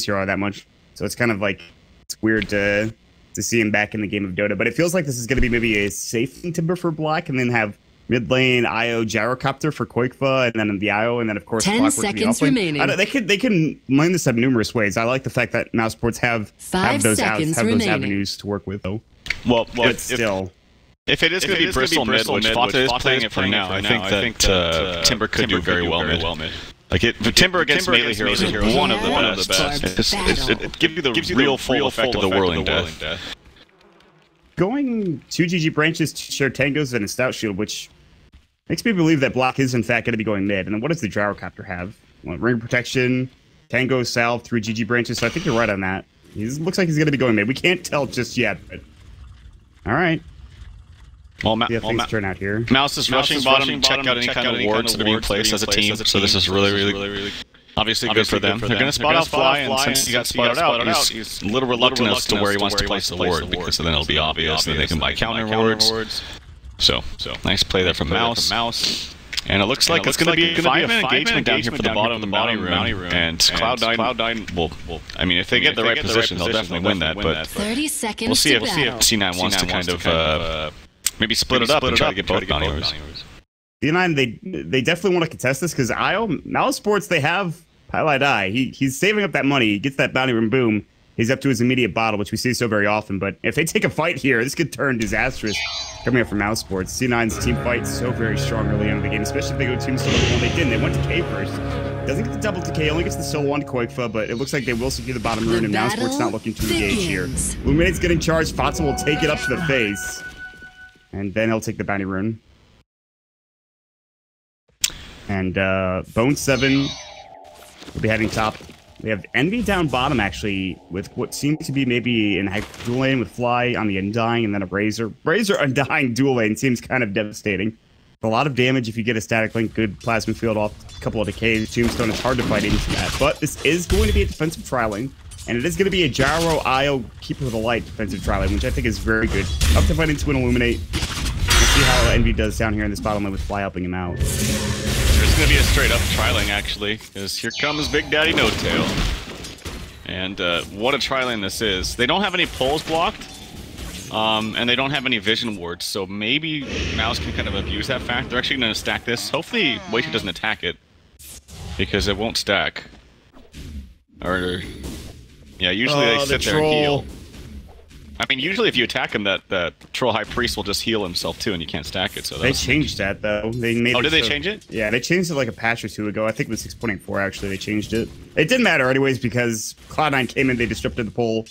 hero that much. So it's kind of like, it's weird to see him back in the game of Dota. But it feels like this is going to be maybe a safe timber for Black, and then have mid lane IO Gyrocopter for Koikva, and then the IO, and then of course 10 seconds remaining. They can mine this up numerous ways. I like the fact that Mousesports have those avenues to work with, though. Well, but still. If it is going to be Bristol mid, which Fata is playing it for now, I think that Timber could do very well mid. Like Timber against melee heroes is one of the best. It gives you the real full effect of the Whirling Death. Going 2 GG branches to share tangos and a stout shield, which makes me believe that Black is in fact going to be going mid. And then what does the Gyrocopter have? Well, ring protection, tango, salve, 3 GG branches. So I think you're right on that. He looks like he's going to be going mid. We can't tell just yet, but all right. Well, things turn out here. Mouse is rushing bottom, check out any kind of wards that are being placed as a team. So this is really obviously good for them. They're going to spot out Fly, and since he got spotted out, he's a little reluctant as to where he wants to place the ward, because then it'll be obvious that they can buy counter wards. So nice play there from Mouse. And it looks like it's going to be a 5-minute engagement down here for the bottom of the bounty room. And Cloud9 will, I mean, if they get the right position, they'll definitely win that. But 30 seconds we'll see if C9 wants to kind of maybe split it up and try to get both bounty rooms. C9, they definitely want to contest this, because Mousesports, they have Highlight Eye. He's saving up that money. He gets that bounty room, boom. He's up to his immediate bottle, which we see so very often. But if they take a fight here, this could turn disastrous coming up from Mousesports. C9's team fight so very strong early on in the game, especially if they go tombstone. Well, they didn't. They went to K first. Doesn't get the double to K, only gets the solo one to Koikva, but it looks like they will secure the bottom rune, and Mousesports not looking to engage here. Luminate's getting charged. Fata will take it up to the face. And then he'll take the bounty rune. And Bone7 will be heading top. We have Envy down bottom, actually, with what seems to be maybe an dual lane with Fly on the Undying, and then a Razor. Razor Undying dual lane seems kind of devastating. A lot of damage if you get a static link, good plasma field off a couple of decays. Tombstone, it's hard to fight into that. But this is going to be a defensive tri lane. And it is going to be a Gyro IO Keeper of the Light defensive tri lane, which I think is very good. Up to fight into an Illuminate. We'll see how Envy does down here in this bottom lane with Fly helping him out. There's going to be a straight up tri lane, actually, because here comes Big Daddy No Tail. And what a tri lane this is. They don't have any poles blocked, and they don't have any vision wards, so maybe Mouse can kind of abuse that fact. They're actually going to stack this. Hopefully, wiht doesn't attack it, because it won't stack. Or, yeah, usually they sit there and heal. I mean, usually if you attack him, that Troll High Priest will just heal himself too, and you can't stack it. So they changed that, though. They made did they change it? Yeah, they changed it like a patch or two ago. I think it was 6.84, actually, they changed it. It didn't matter anyways, because Cloud9 came in, they disrupted the pull,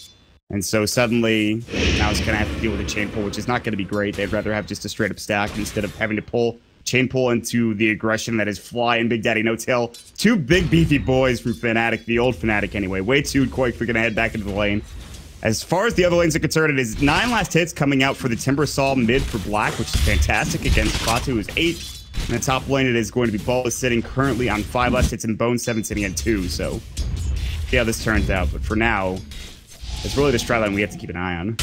and so suddenly now it's going to have to deal with a chain pull, which is not going to be great. They'd rather have just a straight-up stack instead of having to pull chain pull into the aggression that is Fly and Big Daddy No Tail. Two big beefy boys from Fnatic, the old Fnatic anyway. Way too quick for going to head back into the lane. As far as the other lanes are concerned, it is 9 last hits coming out for the Timbersaw mid for Black, which is fantastic against Fatu, who's 8. In the top lane, it is going to be Ball sitting currently on 5 last hits and Bone7 sitting at 2. So, see how this turns out. But for now, it's really the strat line we have to keep an eye on.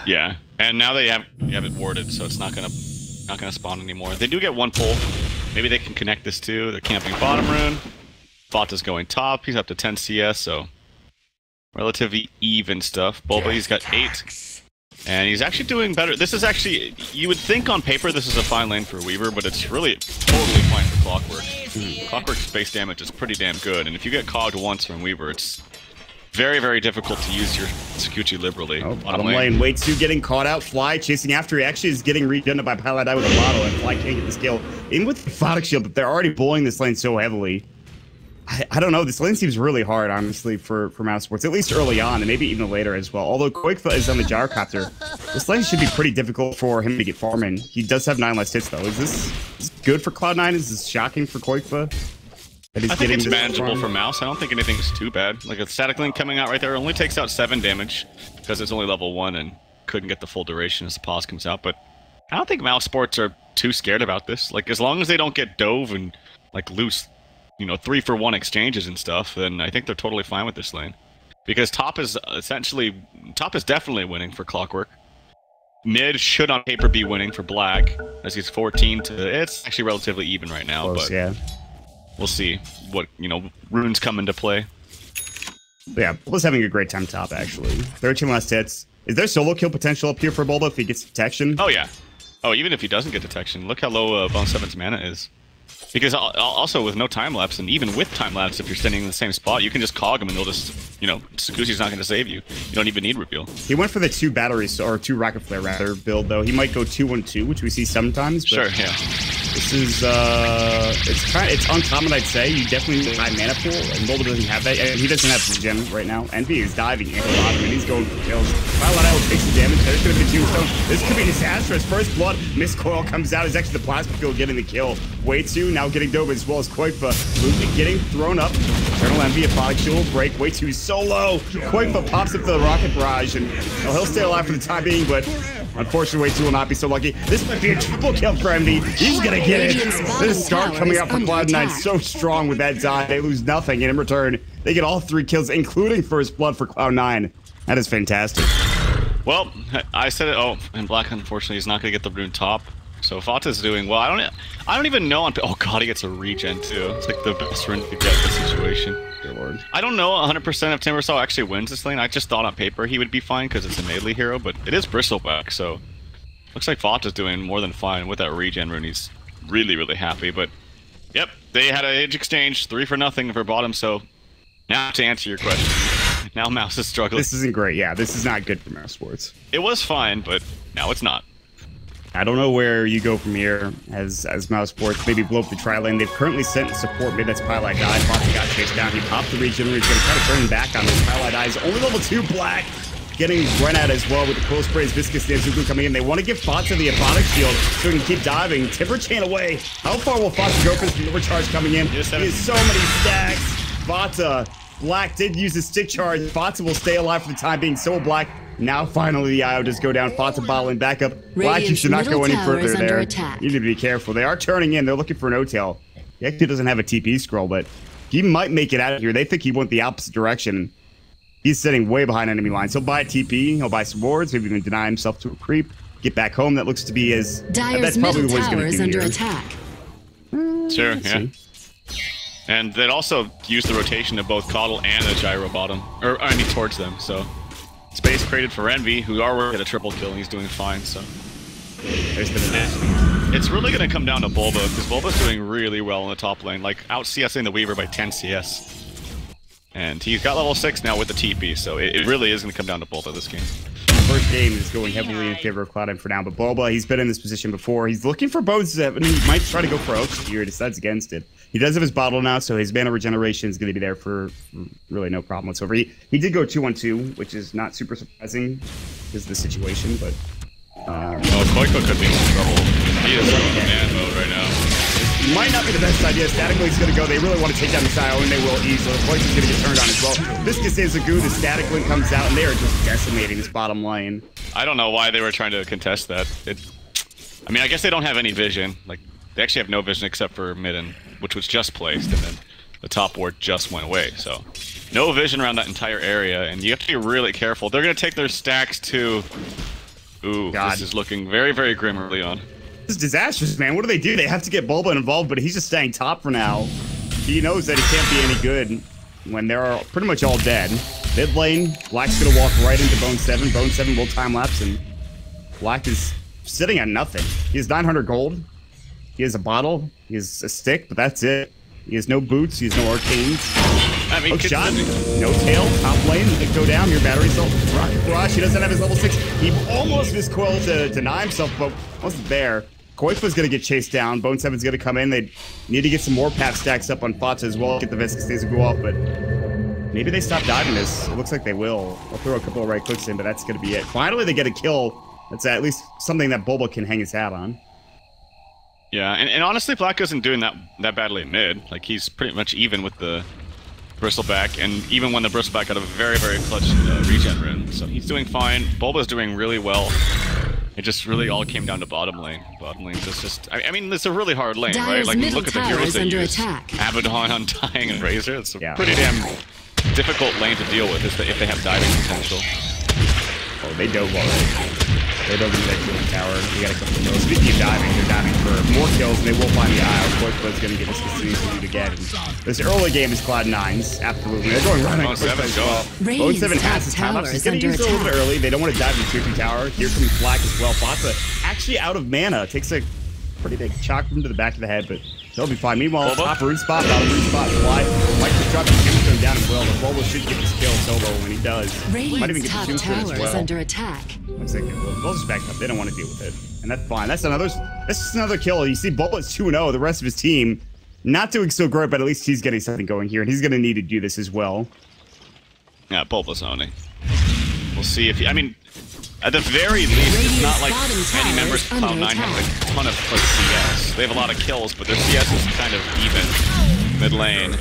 Yeah, and now they have it warded, so it's not gonna spawn anymore. They do get one pull. Maybe they can connect this too. They're camping bottom rune. Fata's going top. He's up to 10 CS, so relatively even stuff. Bulba, he's got 8. And he's actually doing better. This is actually, you would think on paper this is a fine lane for Weaver, but it's really totally fine for Clockwork. Clockwork's base damage is pretty damn good, and if you get cogged once from Weaver, it's very, very difficult to use your Sakuchi liberally. Oh, bottom lane, way 2 getting caught out. Fly chasing after. He actually is getting redone by Paladai with a bottle, and Fly can't get the skill. Even with the Photic Shield, but they're already bullying this lane so heavily. I don't know, this lane seems really hard, honestly, for Mousesports, at least early on, and maybe even later as well. Although Koikva is on the Gyrocopter, this lane should be pretty difficult for him to get farming. He does have 9 less hits, though. Is this good for Cloud9? Is this shocking for Koikva? I think it's manageable for Mouse. I don't think anything's too bad. Like, a static link coming out right there only takes out 7 damage, because it's only level 1 and couldn't get the full duration as the pause comes out. But I don't think Mousesports are too scared about this. Like, as long as they don't get dove and, like, loose 3-for-1 exchanges and stuff, then I think they're totally fine with this lane. Because top is definitely winning for Clockwork. Mid should on paper be winning for Black, as he's 14 to... It's actually relatively even right now, close, but... Yeah. we'll see what, you know, runes come into play. Yeah, Bulba's having a great time top, actually. 13 last hits. Is there solo kill potential up here for Bulba if he gets detection? Oh, yeah. Oh, even if he doesn't get detection, look how low Bo3's mana is. Because also with no time lapse, and even with time lapse, if you're standing in the same spot, you can just cog him and they'll just, you know, Sakuzi's not going to save you. You don't even need reveal. He went for the 2 batteries, or 2 rocket flare rather build though. He might go 2-1-2, which we see sometimes. But sure, yeah. This is it's uncommon, I'd say. You definitely need a high mana pool, and Bulba doesn't have that. And he doesn't have regen right now. Envy is diving in a lot, and he's going for kills. Wild takes some damage. There's going to be Tombstone. This could be disastrous. First blood. Miss Coil comes out. Is actually the plasma field getting the kill. wiht now getting Dova as well as Koifa. Getting thrown up. Eternal Envy, a product shield break. wiht so low. Koifa pops up to the rocket barrage, and he'll stay alive for the time being, but unfortunately, wiht will not be so lucky. This might be a triple kill for Envy. He's gonna get it. This start coming up for Cloud9 so strong with that die. They lose nothing, and in return, they get all 3 kills, including first blood for Cloud9. That is fantastic. Well, I said it. Oh, and Black unfortunately is not gonna get the rune top. So Vata's doing well. I don't even know. Oh god, he gets a regen too. It's like the best rune to get in this situation. Dear Lord. I don't know 100% if Timbersaw actually wins this lane. I just thought on paper he would be fine because it's a melee hero, but it is Bristleback, so looks like Vata's doing more than fine with that regen rune. He's really, really happy. But yep, they had an age exchange, 3 for nothing for bottom. So now to answer your question, now Mouse is struggling. This isn't great. Yeah, this is not good for Mousesports. It was fine, but now it's not. I don't know where you go from here as Mousesports. Maybe blow up the tri lane. They've currently sent support mid. That's Pylite Die. Vata got chased down. He popped the regen. He's going to try to turn him back on this. Pylite Die is only level 2 Black. Getting run at as well with the cool sprays. Viscous Nezuko coming in. They want to give Vata the Aponic shield so he can keep diving. Timber chain away. How far will Vata go for the overcharge coming in? He has so many stacks. Vata. Black did use his stick charge. Vata will stay alive for the time being. So will Black. Now finally the IO does go down. Vata bottling back up. Black, you should not go any further there. You need to be careful. They are turning in. They're looking for an O-tail. He actually doesn't have a TP scroll, but he might make it out of here. They think he went the opposite direction. He's sitting way behind enemy lines. He'll buy a TP. He'll buy some wards. Maybe even deny himself to a creep. Get back home. That looks to be his... That's probably what he's going to do under here. Attack. Sure, yeah. And they'd also use the rotation of both Coddle and the Gyro bottom. Or, I mean, towards them, so... Space created for Envy, who already had a triple kill, and he's doing fine, so... There's the net. It's really going to come down to Bulba, because Bulba's doing really well in the top lane, like out-CSing the Weaver by 10 CS. And he's got level 6 now with the TP, so it really is going to come down to Bulba this game. First game is going heavily in favor of Cloud9 for now, but Bulba, he's been in this position before. He's looking for Bo3. He might try to go for Oak here, decides against it. He does have his bottle now, so his mana regeneration is going to be there for really no problem whatsoever. He did go 2-1-2, which is not super surprising because of the situation, but... Koiko could be in some trouble. He is in man mode right now. It might not be the best idea. Static Link's going to go. They really want to take down the IO, and they will easily. Koiko's going to get turned on as well. Viscous Nezuko, the Static Link comes out, and they are just decimating this bottom lane. I don't know why they were trying to contest that. I mean, I guess they don't have any vision. Like, they actually have no vision except for Midden, which was just placed, and then the top ward just went away, so... No vision around that entire area, and you have to be really careful. They're going to take their stacks to... Ooh, God. This is looking very, very grim early on. This is disastrous, man. What do? They have to get Bulba involved, but he's just staying top for now. He knows that he can't be any good when they're pretty much all dead. Mid lane, Black's going to walk right into Bo3. Bo3 will time-lapse, and Black is sitting at nothing. He has 900 gold. He has a bottle. He has a stick, but that's it. He has no boots. He has no arcanes. I mean, shot. No tail. Top lane. They go down. Your battery cell. Rocket Barrage. He doesn't have his level 6. He almost missed Coil to deny himself, but wasn't there. Koifa's going to get chased down. Bo3's going to come in. They need to get some more path stacks up on Vata as well. Get the Viscous to go off, but maybe they stop diving this. It looks like they will. I'll throw a couple of right clicks in, but that's going to be it. Finally, they get a kill. That's at least something that Bulba can hang his hat on. Yeah, and honestly, Black isn't doing that badly at mid. Like, he's pretty much even with the Bristleback, and even when the Bristleback got a very, very clutch regen rune. So he's doing fine. Bulba's doing really well. It just really all came down to bottom lane. Bottom lane is just... I mean, it's a really hard lane, right? Like, look at the heroes they use. Abaddon, Undying, and Razor. It's a pretty damn difficult lane to deal with if they have diving potential. Oh, they dove already. They don't need that killing tower. They got a couple of kills. Speaking of diving, they're diving for more kills, and they will find the Isle. Of course, but it's going to get this continues to do it again. This early game is Cloud9's. Absolutely. They're going right on quick as well. bo3 has his time up. He's going to use it a little bit early. They don't want to dive in the tier 2 tower. Here comes Black as well. Fata actually out of mana. Takes a pretty big shock from to the back of the head, but they'll be fine. Meanwhile, top root spot, bottom root spot, fly. Mike just dropped his tombstone down as well. The Bobo should get this kill solo when he does. Might even get the tombstone as well. Under attack. Looks like they'll just back up. They don't want to deal with it, and that's fine. That's just another kill. You see, Bobo's 2-0. The rest of his team not doing so great, but at least he's getting something going here, and he's going to need to do this as well. Yeah, Bobo's owning. We'll see if he. I mean, at the very least, it's not like any members of Cloud9 have a ton of CS. They have a lot of kills, but their CS is kind of even. Mid lane,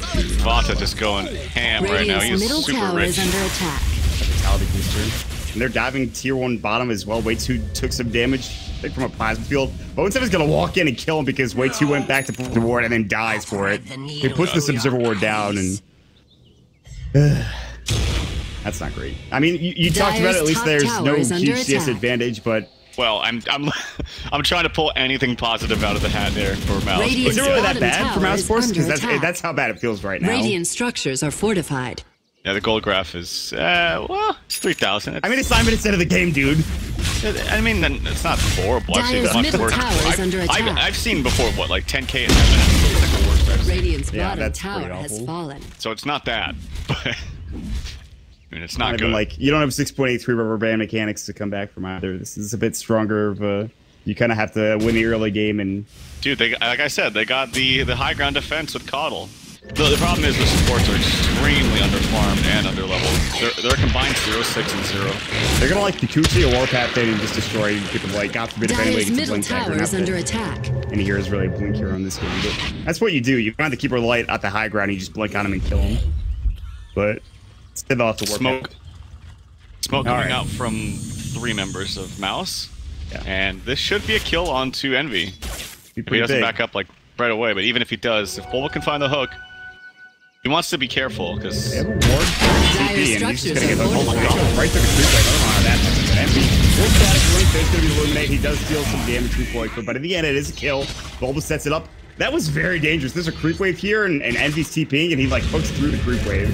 Vata just going ham right now. He's super rich. Under attack. Vitality booster. And they're diving tier 1 bottom as well. wiht took some damage from a plasma field. bo3 is going to walk in and kill him because wiht went back to put the ward and then dies for it. He puts this observer ward down and... that's not great. I mean, you talked about it, at least there's no huge CS advantage, but... Well, I'm trying to pull anything positive out of the hat there for Mouse. Is it really that bad for Mousesports? Because that's how bad it feels right now. Radiant structures are fortified. Yeah, the gold graph is, well, it's 3,000. I mean, it's 9 minutes into the game, dude. I mean, it's not horrible. I've seen much worse. I've seen before, what, like 10K in 10 minutes? It's like the worst I've seen. Radiant's bottom tower has fallen. So it's not that, but... I mean, it's not good. Like, you don't have 6.83 rubber band mechanics to come back from either. This is a bit stronger of a... You kind of have to win the early game and... Dude, like I said, they got the high ground defense with Coddle. The problem is the supports are extremely underfarmed and underleveled. They're combined 0, 6, and 0. They're gonna like Kikuchi or Warpath thing and just destroy people like God forbid if anybody gets a blink tower is under attack. Any heroes really blink hero in this game. But that's what you do. You find the keeper light at the high ground and you just blink on him and kill him. But instead they'll have to work Smoke coming out from 3 members of Mouse. Yeah. And this should be a kill onto Envy. If he doesn't back up like right away, but even if he does, if Bobo can find the hook, he wants to be careful because they have a ward TP and he's just gonna get the right to the creep. Like, I don't know how that happens. Envy full static link, there's gonna be illuminate. He does deal some damage to Floyd, but in the end it is a kill. Bobo sets it up. That was very dangerous. There's a creep wave here and Envy's TPing and he like hooks through the creep wave.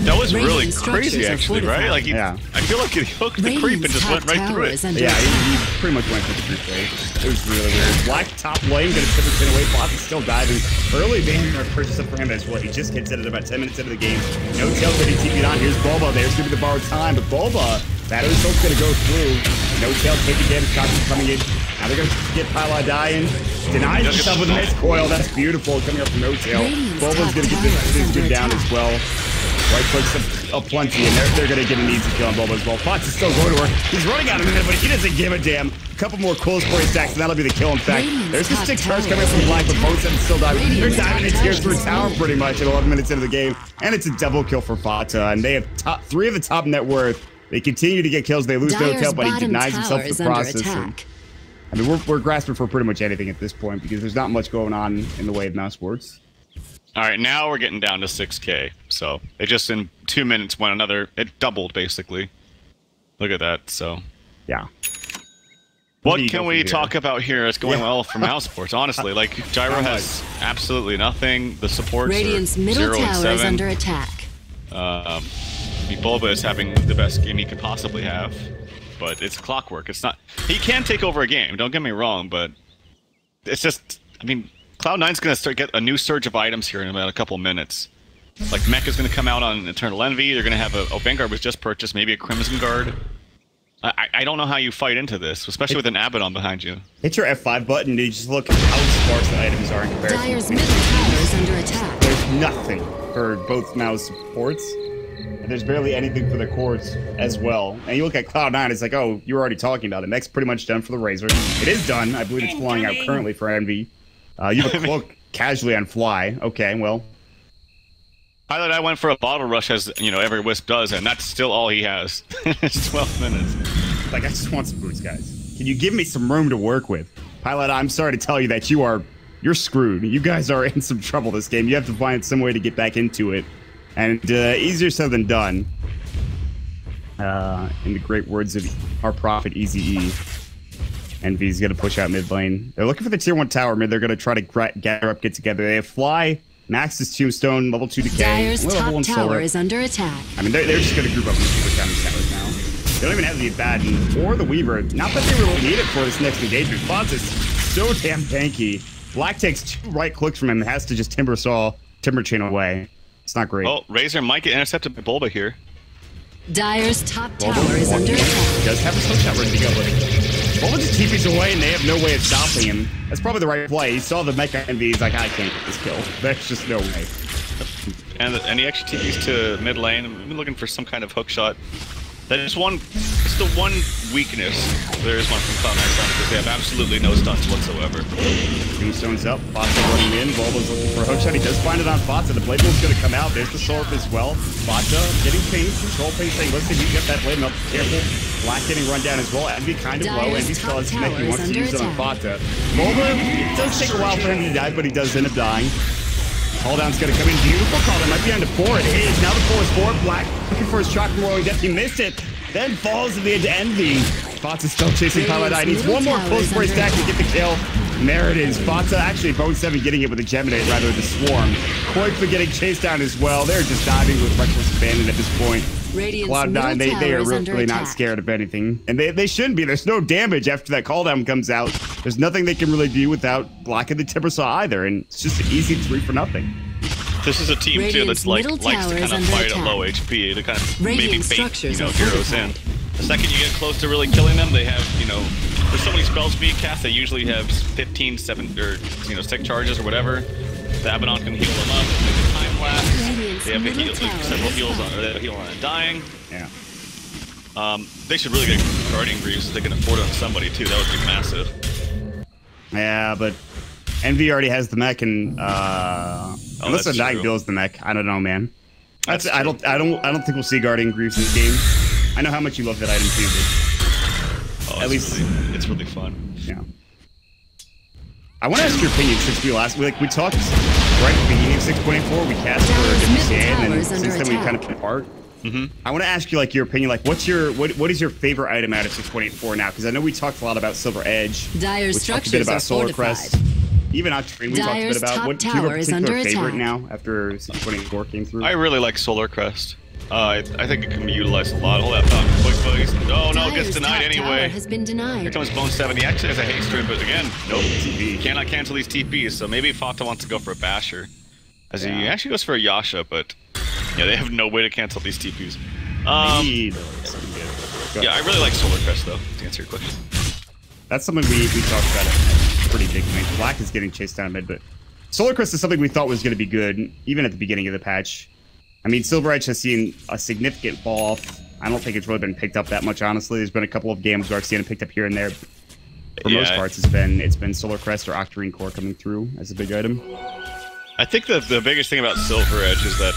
That was really crazy, actually, right? Like, I feel like he hooked the creep and just went right through it. Yeah, he pretty much went through the creep wave. It was really weird. Black top lane, gonna tip it away. Fox is still diving. Early banning our purchase up for him as well. He just gets it at about 10 minutes into the game. No tail getting TP'd on. Here's Boba. There's gonna be the borrowed time, but Boba, battery soak's gonna go through. No tail taking damage. Cox is coming in. Now they're gonna get Pyla dying. Denies himself with a nice coil. That's beautiful. Coming up from No Tail. Boba's gonna get this good down as well. Right clicks a plenty, and they're going to get an easy kill on Bobo as well. Fox is still going to work. He's running out of minute, but he doesn't give a damn. A couple more cools for his stacks, and that'll be the kill. In fact, there's the stick charge coming from Black, but bo3 still diving. They're diving into tiers through tower pretty much at 11 minutes into the game, and it's a double kill for Fata, and they have 3 of the top net worth. They continue to get kills. They lose No Tail, but he denies himself the process. I mean, we're grasping for pretty much anything at this point because there's not much going on in the way of Mousesports. All right, now we're getting down to 6K. So it just in 2 minutes went another. It doubled basically. Look at that. So yeah. What can we talk about here? It's going well for Mousesports. Honestly, like Gyro has absolutely nothing. The supports Radiant's are middle 0 and tower 7. is under attack. Bulba is having the best game he could possibly have, but it's clockwork. It's not. He can take over a game. Don't get me wrong, but it's just. I mean. Cloud9's going to get a new surge of items here in about a couple minutes. Like, Mech is going to come out on Eternal Envy. They're going to have a Vanguard was just purchased, maybe a Crimson Guard. I don't know how you fight into this, especially with an Abaddon behind you. Hit your F5 button and you just look at how sparse the items are in comparison. Dire's middle tower is under attack. There's nothing for both Mousesports. There's barely anything for the courts as well. And you look at Cloud9, it's like, oh, you were already talking about it. Mech's pretty much done for the Razor. It is done. I believe it's flying out currently for Envy. You have a cloak casually on fly. Okay, well. I went for a bottle rush, as you know, every Wisp does, and that's still all he has. It's 12 minutes. Like, I just want some boots, guys. Can you give me some room to work with? Pilot, I'm sorry to tell you that you're screwed. You guys are in some trouble this game. You have to find some way to get back into it. And easier said than done. In the great words of our prophet, Eazy-E. Envy's going to push out mid lane. They're looking for the tier 1 tower mid. They're going to try to gather up, get together. They have Fly, Max's Tombstone, level 2 Decay. Dire's top tower Solar. is under attack. I mean, they're just going to group up and push down these towers now. They don't even have the Abaddon or the Weaver. Not that they really need it for this next engagement. Fonz is so damn tanky. Black takes 2 right clicks from him and has to just Timber Chain away. It's not great. Oh, Razor might get intercepted by Bulba here. Dire's top tower is under attack. He does have his hook shot ready to go, but Bulba just TP's away and they have no way of stopping him. That's probably the right play. He saw the Mecha Envy. He's like, I can't get this kill. There's just no way. And he actually TP's to mid lane. We've been looking for some kind of hook shot. That is one. It's the one weakness there is one from Cloud9 because they have absolutely no stunts whatsoever. Tombstone's up. Fatsa running in. Bulba's looking for a hook shot. He does find it on Fatsa. The blade pool's going to come out. There's the sword as well. Fatsa getting pinged. Control ping saying, listen, you get that blade up. Careful. Black getting run down as well. Envy kind of low. Envy still has Smith. He wants to use it on Fatsa. Bulba, it does take a while for him to die, but he does end up dying. Call down's gonna come in. Beautiful call down. Might be on to 4. It is. Now the 4 is 4. Black looking for his shock from rolling death. He missed it. Then falls in the end to Envy. Fatsa still chasing Paladine. Needs one more close for his stack to get the kill. And there it is. Fatsa actually bo3 getting it with a Geminate rather than the Swarm. Koikfa getting chased down as well. They're just diving with reckless abandon at this point. Cloud9, they are really not scared of anything. And they shouldn't be. There's no damage after that call down comes out. There's nothing they can really do without blocking the Timbersaw either. And it's just an easy 3 for nothing. This is a team too that's likes to kind of fight at low HP to kind of maybe bait heroes in. The second you get close to really killing them, they have there's so many spells being cast. They usually have 15, 7 or 6 charges or whatever. The Abaddon can heal them up. They can time lapse. They have to heal several heals on, or they have a heal on a dying. Yeah. They should really get Guardian Greaves if they can afford it on somebody too. That would be massive. Yeah, but Envy already has the mech, and unless the dying builds the mech, I don't know, man. I don't think we'll see Guardian Greaves in this game. I know how much you love that item too, but at least it's really fun. Yeah. I want to ask your opinion since we talked right at the beginning of 6.4. We cast for WCA, and then since then we kind of been apart. I want to ask you your opinion. What is your favorite item out of 6.84 now? Because I know we talked a lot about Silver Edge. Dire's we talked a bit about Solar Crest. Even Octarine, we talked a bit about. What do you have a particular favorite now after 6.84 came through? I really like Solar Crest. I think it can be utilized a lot. Hold that thought. Quick focus. Oh no, gets denied anyway. Has been denied. Here comes bo3. He actually has a haste strip, but again, nope. TP. Cannot cancel these TPs, so maybe Fata wants to go for a Basher. He actually goes for a Yasha, but yeah, they have no way to cancel these TPs. Yeah, I really like Solar Crest though, to answer your question. That's something we talked about at pretty big point. Black is getting chased down mid, but Solar Crest is something we thought was going to be good, even at the beginning of the patch. I mean, Silver Edge has seen a significant fall off. I don't think it's really been picked up that much, honestly. There's been a couple of games where I've seen it picked up here and there. For most parts, it's been Solar Crest or Octarine Core coming through as a big item. I think the biggest thing about Silver Edge is that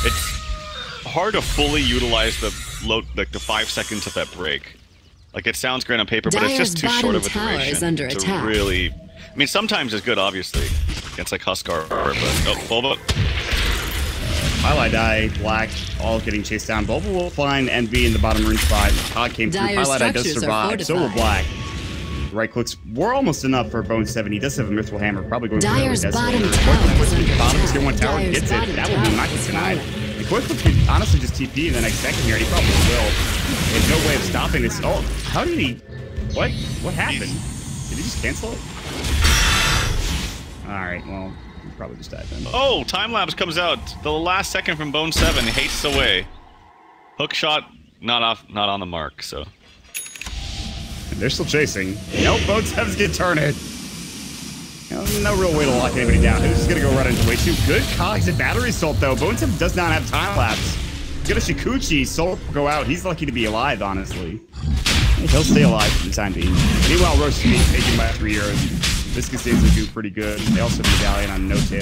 it's hard to fully utilize the 5 seconds of that break. It sounds great on paper, but it's just too short of a duration to really. I mean, sometimes it's good, obviously, against Huskar, but Bulba. Highlight die, Black, all getting chased down. Bulba will find Envy in the bottom rune spot. Todd came through. Highlight die does survive. So will Black. Right clicks were almost enough for bo3. He does have a Mithril Hammer, probably going Dire's for bottom tower is under attack. Bottom tier 1 tower gets it. That would be not denied. The Koikfa could honestly just TP in the next second here. He probably will. There's no way of stopping this. Oh, how did he? What happened? Did he just cancel it? All right. Well, he probably just died then. Oh, time lapse comes out. The last second from bo3 hastes away. Hook shot, not on the mark. So. And they're still chasing. Nope, bo3's gonna turn it. No real way to lock anybody down. Who's just gonna go right into way too? Good cogs and battery assault though. bo3 does not have time lapse. Get a Shikuchi, Soul will go out. He's lucky to be alive, honestly. He'll stay alive for the time being. Meanwhile, Roche is being taken by 3 heroes. Viscous will do pretty good. They also have Medallion on No Tail.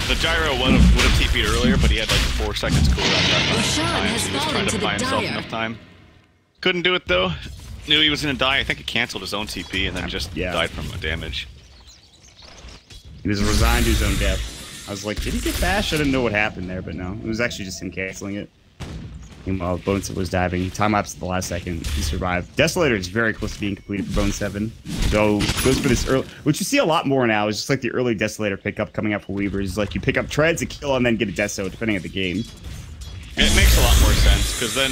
The Gyro would have TP'd earlier, but he had 4 seconds cooldown left time. He was trying to buy himself enough time. Couldn't do it though. Knew he was gonna die. I think he canceled his own TP and then just died from damage. He was resigned to his own death. I was like, did he get bashed? I didn't know what happened there, but no. It was actually just him canceling it. Meanwhile, bo3 was diving. Time lapse at the last second. He survived. Desolator is very close to being completed for bo3. So goes for this early, which you see a lot more now. Is just like the early Desolator pickup coming out for Weavers. Like you pick up treads, a kill, and then get a deso, depending on the game. It makes a lot more sense because then,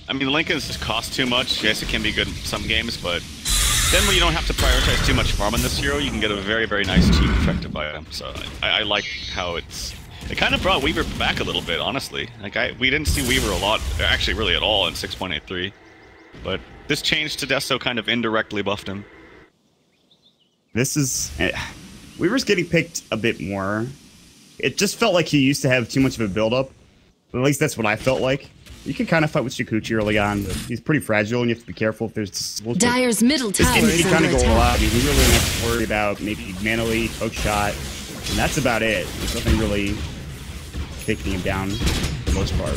I mean, Lincoln's just cost too much. Yes, it can be good in some games, but then when you don't have to prioritize too much farm on this hero, you can get a very, very nice, cheap, effective item. So I like how it kind of brought Weaver back a little bit, honestly. Like we didn't see Weaver a lot, actually, really at all in 6.83, but this change to Desto kind of indirectly buffed him. This is Weaver's getting picked a bit more. It just felt like he used to have too much of a build-up. At least that's what I felt like. You can kind of fight with Shukuchi early on, but he's pretty fragile, and you have to be careful if there's... Dyer's middle tower is kind under of go a lot. attack. I mean, we really don't have to worry about maybe mana leak, hook shot, and that's about it. There's nothing really taking him down for the most part.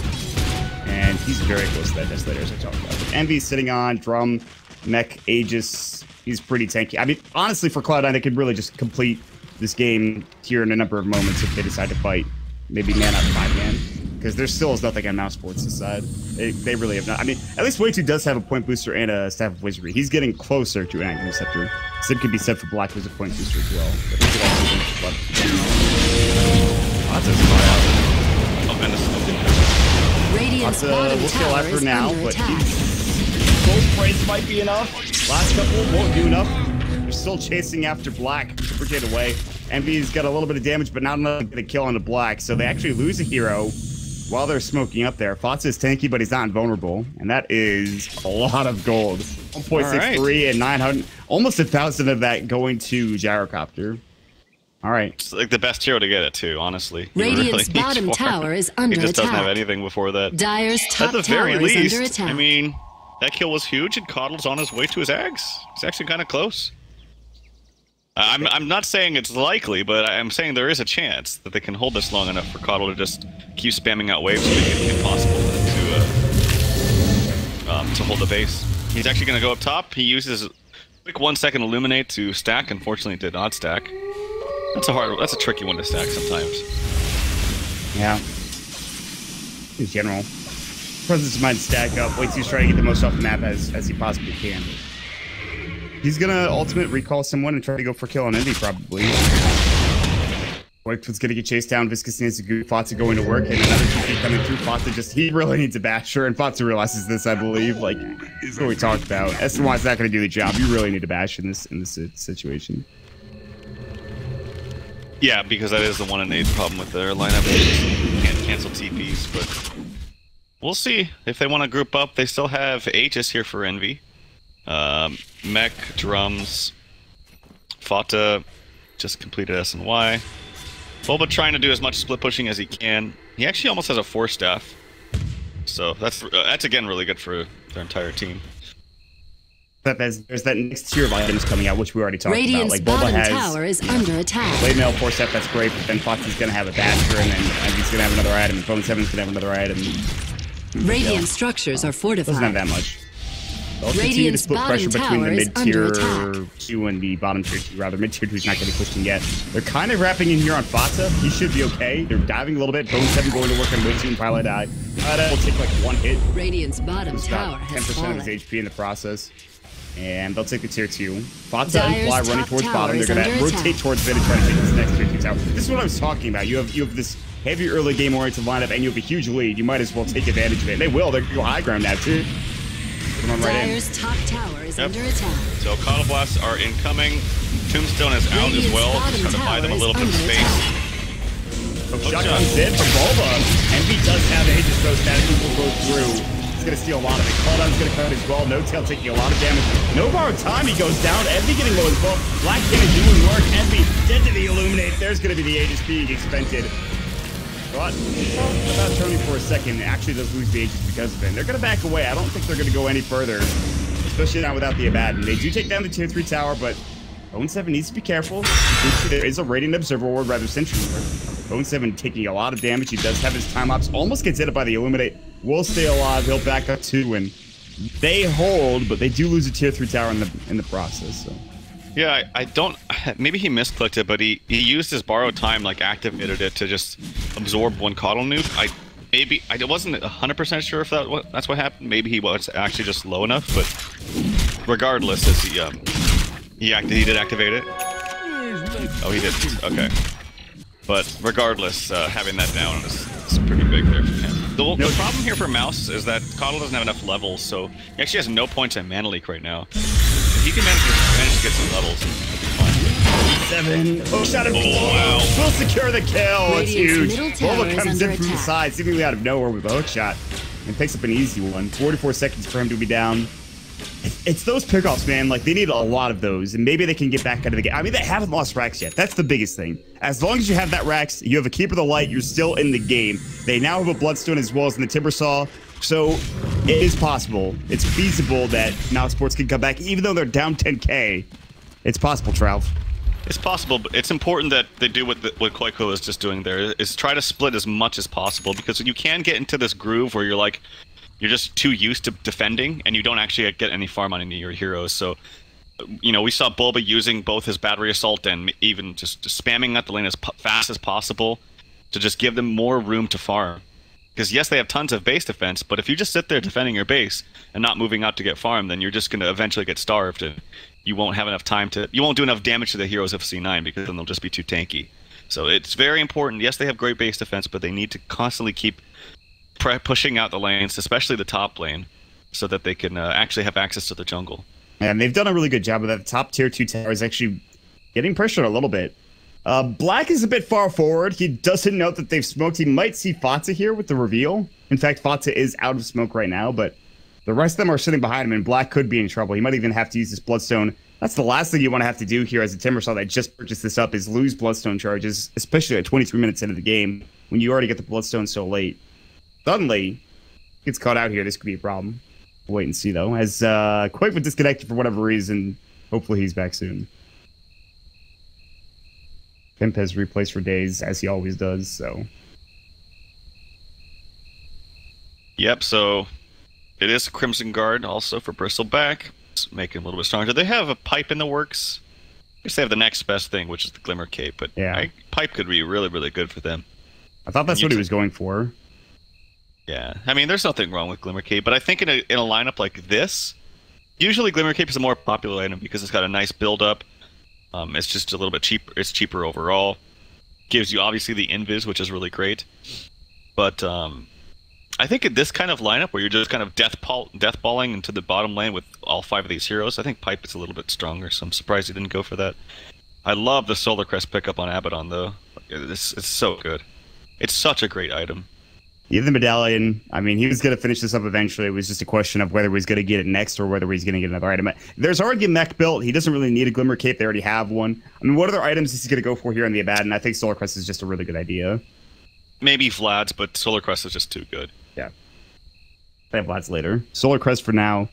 And he's very close to that Desolator, as I talked about. With Envy sitting on, Drum, Mech, Aegis, he's pretty tanky. I mean, honestly, for Cloud9, they could really just complete this game here in a number of moments if they decide to fight. Maybe man out 5-man. Because there still is nothing on Mousesports' side. They really have not. I mean, at least wiht does have a point booster and a Staff of Wizardry. He's getting closer to an Active Receptor. Sim could be set for Black as a point booster as well. But he could also finish Flood. Lots of spot out. Radiant's bottom We'll still tower after is now, under but attack. Gold Praise might be enough. Last couple won't do enough. They're still chasing after Black. Super get away. Envy's got a little bit of damage, but not enough to get a kill on the Black. So they actually lose a hero while they're smoking up there. Fox is tanky, but he's not invulnerable. And that is a lot of gold. 1.63 and 900. Almost 1,000 of that going to Gyrocopter. All right. It's like the best hero to get it too, honestly. Radiant's bottom tower is under attack. He just doesn't have attack. anything before that. Dyer's top At the tower very is least, under attack. I mean, that kill was huge, and Coddle's on his way to his Ags. It's actually kind of close. I'm not saying it's likely, but I'm saying there is a chance that they can hold this long enough for Coddle to just keep spamming out waves and make it impossible to hold the base. He's actually going to go up top. He uses a quick 1-second Illuminate to stack. Unfortunately, it did not stack. That's a tricky one to stack sometimes. Yeah. In general. Presence might stack up. wiht's trying to get the most off the map as he possibly can. He's gonna ultimate recall someone and try to go for kill on Envy, probably. wiht's gonna get chased down. Viscous needs a good. Fatsa going to work, and another TP coming through. Fatsa he really needs a basher, and Fatsa realizes this, I believe. Like, this is what we talked about. SNY's not gonna do the job. You really need a bash in this situation. Yeah, because that is the 1 and 8 problem with their lineup. You can't cancel TPs, but we'll see if they want to group up. They still have Aegis here for Envy. Mech, Drums, Fata just completed SNY. Boba trying to do as much split pushing as he can. He actually almost has a 4-staff. So that's again really good for their entire team. There's that next tier of items coming out, which we already talked Radiant's about. Like, Boba bottom has tower is under attack. Blade Mail, 4-step, that's great, but then Foxy's gonna have a Basher, and then he's gonna have another item, and Bone7's gonna have another item. Radiant structures are fortified. Doesn't have that much. They'll continue to split pressure between the mid-tier 2 and the bottom tier 2, rather. Mid-tier 2 is not getting pushed in yet. They're kind of wrapping in here on Fata. He should be okay. They're diving a little bit. Bone7 going to work on wiht and Pilot Eye. Will take like 1 hit. Radiant's bottom It's tower about has 10% fallen. of his HP in the process. And they'll take the tier 2. Fata and Dyer's Fly running top towards tower bottom. They're is going to under rotate attack. towards mid and try to take this next tier 2 tower. This is what I was talking about. You have this heavy early game oriented lineup, and you have a huge lead. You might as well take advantage of it. And they will. They're going to go high ground now, too. Put them right in. Dyer's top tower is under attack. So Coddle Blasts are incoming. Tombstone is out as well. Just trying to buy them a little bit of space. Shot comes in from Bulba. Envy does have Aegis throw static. Will go through. He's going to steal a lot of it. Cloud9's going to cut as well. No Tail taking a lot of damage. No borrowed time. He goes down. Envy getting low as well. Black Cannon doing work. Envy dead to the Illuminate. There's going to be the Aegis being expended. But about Tony for a second, actually does lose the Aegis because of it. They're going to back away. I don't think they're going to go any further, especially not without the Abaddon. They do take down the tier 3 tower, but Bone7 needs to be careful. There is a Radiant Observer Ward, rather Sentry Ward. Bone7 taking a lot of damage. He does have his time ops. Almost gets hit by the Illuminate. Will stay alive. He'll back up 2, and they hold, but they do lose a tier 3 tower in the process. So. Yeah, I don't. Maybe he misclicked it, but he used his borrowed time, like activated it to just absorb 1 Coddle nuke. maybe I wasn't 100% sure if that's what happened. Maybe he was actually just low enough, but regardless, as he did activate it. Oh, he did. Okay. But regardless, having that down is pretty big there for him. The problem here for Mouse is that Coddle doesn't have enough levels, so he actually has no points at Mana Leak right now. If he can manage to get some levels, he'll be fine. 7. Oh, shot him. Wow. We'll secure the kill. It's huge. Bulba comes in from the side, seemingly out of nowhere with a hook shot, and picks up an easy one. 44 seconds for him to be down. It's those pickoffs, man. Like, they need a lot of those, and maybe they can get back out of the game. I mean, they haven't lost Rax yet. That's the biggest thing. As long as you have that Rax, you have a Keeper of the Light, you're still in the game. They now have a Bloodstone as well as in the Timbersaw, so it is possible. It's feasible that Mousesports can come back, even though they're down 10K. It's possible, Trav. It's possible, but it's important that they do what Koiko is just doing there, is try to split as much as possible, because you can get into this groove where you're just too used to defending, and you don't actually get any farm on any of your heroes. So, you know, we saw Bulba using both his battery assault and even just spamming at the lane as fast as possible to just give them more room to farm. Because yes, they have tons of base defense, but if you just sit there defending your base and not moving out to get farm, then you're just going to eventually get starved, and you won't have enough time to... You won't do enough damage to the heroes of C9, because then they'll just be too tanky. So it's very important. Yes, they have great base defense, but they need to constantly keep pushing out the lanes, especially the top lane, so that they can actually have access to the jungle. And they've done a really good job of that. The top tier 2 tower is actually getting pressured a little bit. Black is a bit far forward. He doesn't know that they've smoked. He might see Fatsa here with the reveal. In fact, Fatsa is out of smoke right now, but the rest of them are sitting behind him, and Black could be in trouble. He might even have to use this Bloodstone. That's the last thing you want to have to do here as a Timbersaw that just purchased this up, is lose Bloodstone charges, especially at 23 minutes into the game, when you already get the Bloodstone so late. Suddenly, gets caught out here. This could be a problem. We'll wait and see, though. As Quake was disconnected for whatever reason, hopefully he's back soon. Pimp has replaced for days, as he always does, so... Yep, so it is a Crimson Guard also for Bristleback. It's making a little bit stronger. They have a Pipe in the works. I guess they have the next best thing, which is the Glimmer Cape, but yeah. Pipe could be really, really good for them. I thought that's what he was going for. Yeah, I mean, there's nothing wrong with Glimmer Cape, but I think in a lineup like this, usually Glimmer Cape is a more popular item because it's got a nice build-up. It's just a little bit cheaper. It's cheaper overall. Gives you obviously the invis, which is really great. But I think in this kind of lineup where you're just kind of deathballing into the bottom lane with all 5 of these heroes, I think Pipe is a little bit stronger. So I'm surprised he didn't go for that. I love the Solar Crest pickup on Abaddon though. It's so good. It's such a great item. Yeah, the medallion, I mean, he was going to finish this up eventually. It was just a question of whether he was going to get it next or whether he's going to get another item. There's already a mech built. He doesn't really need a Glimmer Cape. They already have one. I mean, what other items is he going to go for here in the Abaddon? I think Solar Crest is just a really good idea. Maybe Vlad's, but Solar Crest is just too good. Yeah. They have Vlad's later. Solar Crest for now.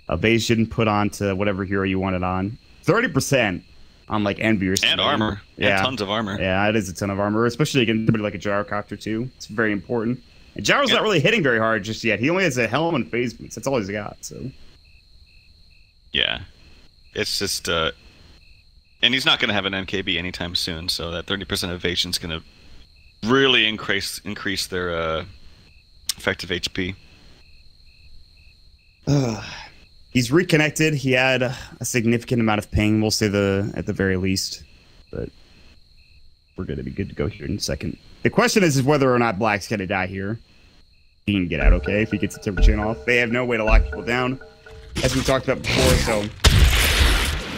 Evasion put on to whatever hero you want it on. 30% on, like, Envy or something. And armor. Yeah. And tons of armor. Yeah, it is a ton of armor, especially against somebody like a Gyrocopter, too. It's very important. And Gyro's not really hitting very hard just yet. He only has a helm and phase boots. That's all he's got, so... Yeah. It's just, and he's not going to have an MKB anytime soon, so that 30% evasion is going to really increase their effective HP. He's reconnected. He had a significant amount of ping, we'll say at the very least. But we're going to be good to go here in a second. The question is whether or not Black's going to die here. He can get out okay if he gets the Timber Chain off. They have no way to lock people down, as we talked about before, so...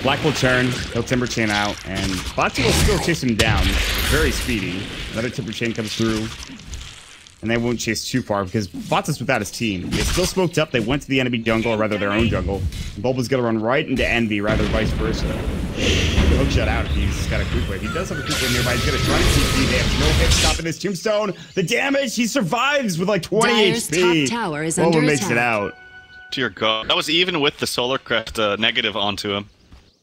Black will turn, he'll Timber Chain out, and Batu will still chase him down. Very speedy. Another Timber Chain comes through, and they won't chase too far because Batu's without his team. They still smoked up, they went to the enemy jungle, or rather their own jungle. Bulba's gonna run right into Envy, rather vice versa. Hook shot out if he's got a creep wave. He does have a creep wave nearby, he's gonna try to TP. They have no hit stopping this tombstone. The damage, he survives with like 20 Dyer's HP. top tower is Bulba under makes attack. it out. Dear God. That was even with the Solar Crest negative onto him.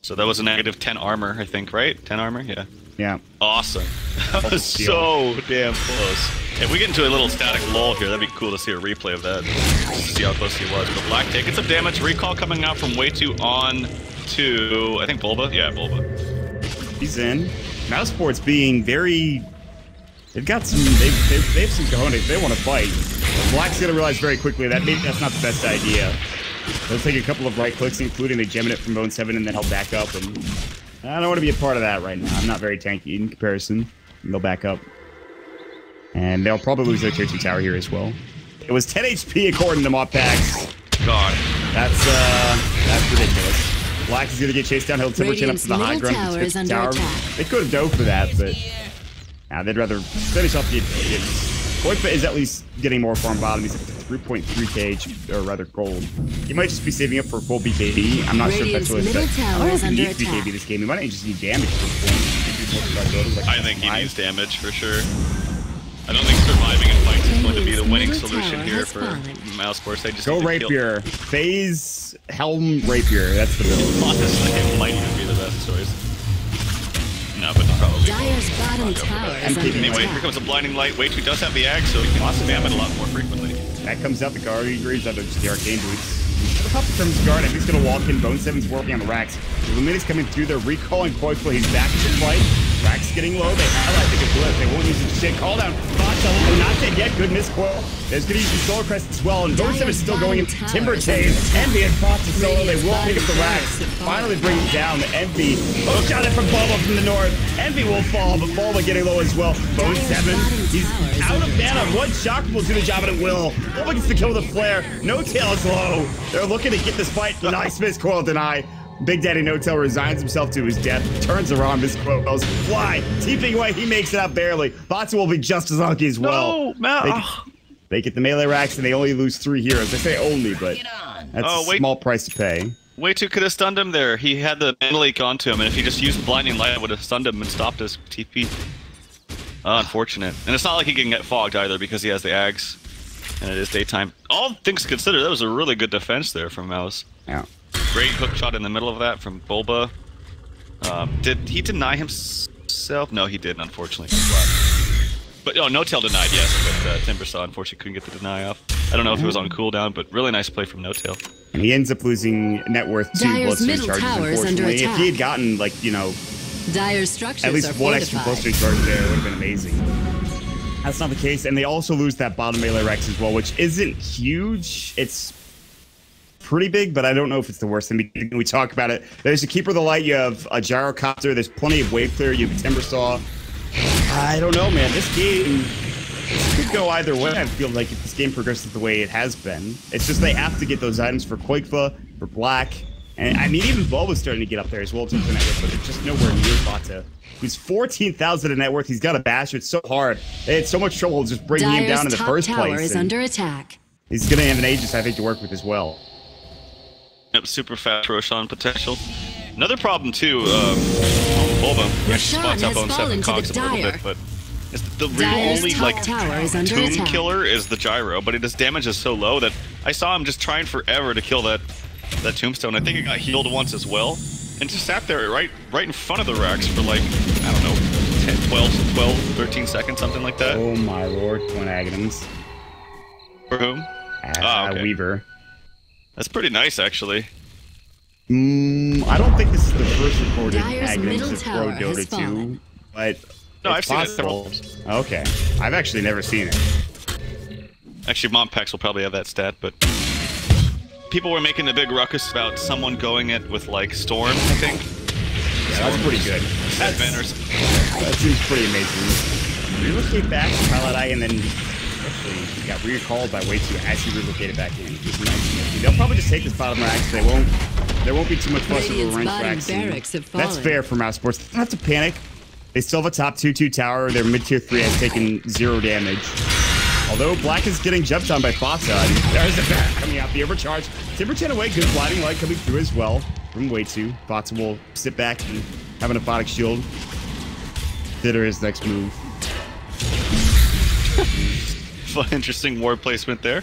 So that was a negative 10 armor, I think, right? 10 armor? Yeah. Yeah. Awesome. That was so damn close. If we get into a little static lull here, that'd be cool to see a replay of that. Just to see how close he was. But Black taking some damage. Recall coming out from way too on to, I think, Bulba? Yeah, Bulba. He's in. Mousesports being very They've got some, they have some cojones. They want to fight. Black's going to realize very quickly that maybe that's not the best idea. They'll take a couple of right clicks, including they gem it from bo3, and then he'll back up. And I don't want to be a part of that right now. I'm not very tanky in comparison. And they'll back up. And they'll probably lose their tier 2 tower here as well. It was 10 HP according to Mop Packs. God. That's ridiculous. Black is going to get chased down. He'll Timberchin up to the high ground. Tower. They could have dove for that, but they'd rather finish off the advantage. wiht is at least getting more farm bottom. He's at 3.3k, or rather gold. He might just be saving up for full BKB. I'm not sure if that's what it's like. I don't know if he needs BKB this game. He might just need damage at this point. I think he needs damage for sure. I don't think surviving in fights is going to be the winning solution here for Mousesports. They just go Rapier. Phase Helm Rapier. That's the build. Honestly, it might even be the best choice. No, but probably. Dyer's bottom tower is under anyway, attack. here comes a blinding light. wiht does have the axe, so he can spam it a lot more frequently. That comes out the guard. He agrees that just the arcane boots. The top from his guard, and he's gonna walk in. bo3's working on the racks. Lumina's coming through. They're recalling wiht. He's back to the fight. Racks getting low. They highlight the good blitz. They won't use the shit. Call down. They're not dead yet. Good miss Quill. There's gonna use the Solar Crest as well. And bo3 is still going in. Timberchain. Envy and Fox to solo. They will pick up the racks. Finally bring it down. The Envy. Oh, shot it from Bulba from the north. Envy will fall, but Bulba getting low as well. bo3. He's out of mana. One shock will do the job, and it will. Bulba gets to kill with a flare. No Tail is low. They're looking to get this fight. Nice miss. Coil deny. Big Daddy No Tail resigns himself to his death, turns around, Miss Quills, fly, teeping away, he makes it out barely. bo3 will be just as lucky as well. No, they get the melee racks and they only lose 3 heroes. They say only, but that's a small price to pay. wiht could have stunned him there. He had the mana leak onto him, and if he just used Blinding Light, it would have stunned him and stopped his TP. Unfortunate. And it's not like he can get fogged either because he has the Ags, and it is daytime. All things considered, that was a really good defense there from Mouz. Yeah. Great hook shot in the middle of that from Bulba. Did he deny himself? No, he didn't, unfortunately. But No Tail denied, yes, but Timbersaw unfortunately couldn't get the deny off. I don't know if it was on cooldown, but really nice play from No Tail. And he ends up losing net worth to bloodstream charges, unfortunately. If he had gotten, like, you know, Dyer's structures at least one extra bloodstream charge there, it would have been amazing. That's not the case, and they also lose that bottom melee Rex as well, which isn't huge. It's pretty big, but I don't know if it's the worst thing. We talk about it. There's a Keeper of the Light. You have a Gyrocopter. There's plenty of wave clear. You have Timbersaw. I don't know, man. This game could go either way. I feel like if this game progresses the way it has been, it's just they have to get those items for wiht, for Black, and I mean even Bulba's starting to get up there as well in terms of net worth, but they're just nowhere near bo3. He's 14,000 in net worth. He's got a Basher. It's so hard. They had so much trouble just bringing him down in the first place. Dyer's top tower is under attack. He's gonna have an Aegis, I think, to work with as well. Yep, super fast Roshan potential. Another problem too, Bulba spots up on 7 cogs a little bit, but it's the real only like tomb killer is the gyro, but his damage is so low that I saw him just trying forever to kill that tombstone. I think it got healed once as well, and just sat there right in front of the racks for like, I don't know, 10, 12, 13 seconds, something like that. Oh my lord, 1 Aghanims. For whom? Okay. Weaver. That's pretty nice, actually. I don't think this is the first recorded Aghanims of Pro Dota 2, but no, I've seen it. Okay, I've actually never seen it. Actually, Mop Packs will probably have that stat, but people were making a big ruckus about someone going it with like Storm, I think. Yeah, that's pretty good. That seems pretty amazing. Relocate back to Paladai, and then actually he got recalled by wiht as he relocated back in. Nice. They'll probably just take this bottom racks. There won't be too much fuss over range racks. That's fair for Mousesports. They don't have to panic. They still have a top 2/2 tower. Their mid tier 3 has taken 0 damage. Although Black is getting jumped on by Fata. There's the back coming out. The overcharge. Timberchain away. Good blinding light coming through as well from wiht. Fata will sit back and have an aphotic shield. Consider his next move. Interesting ward placement there.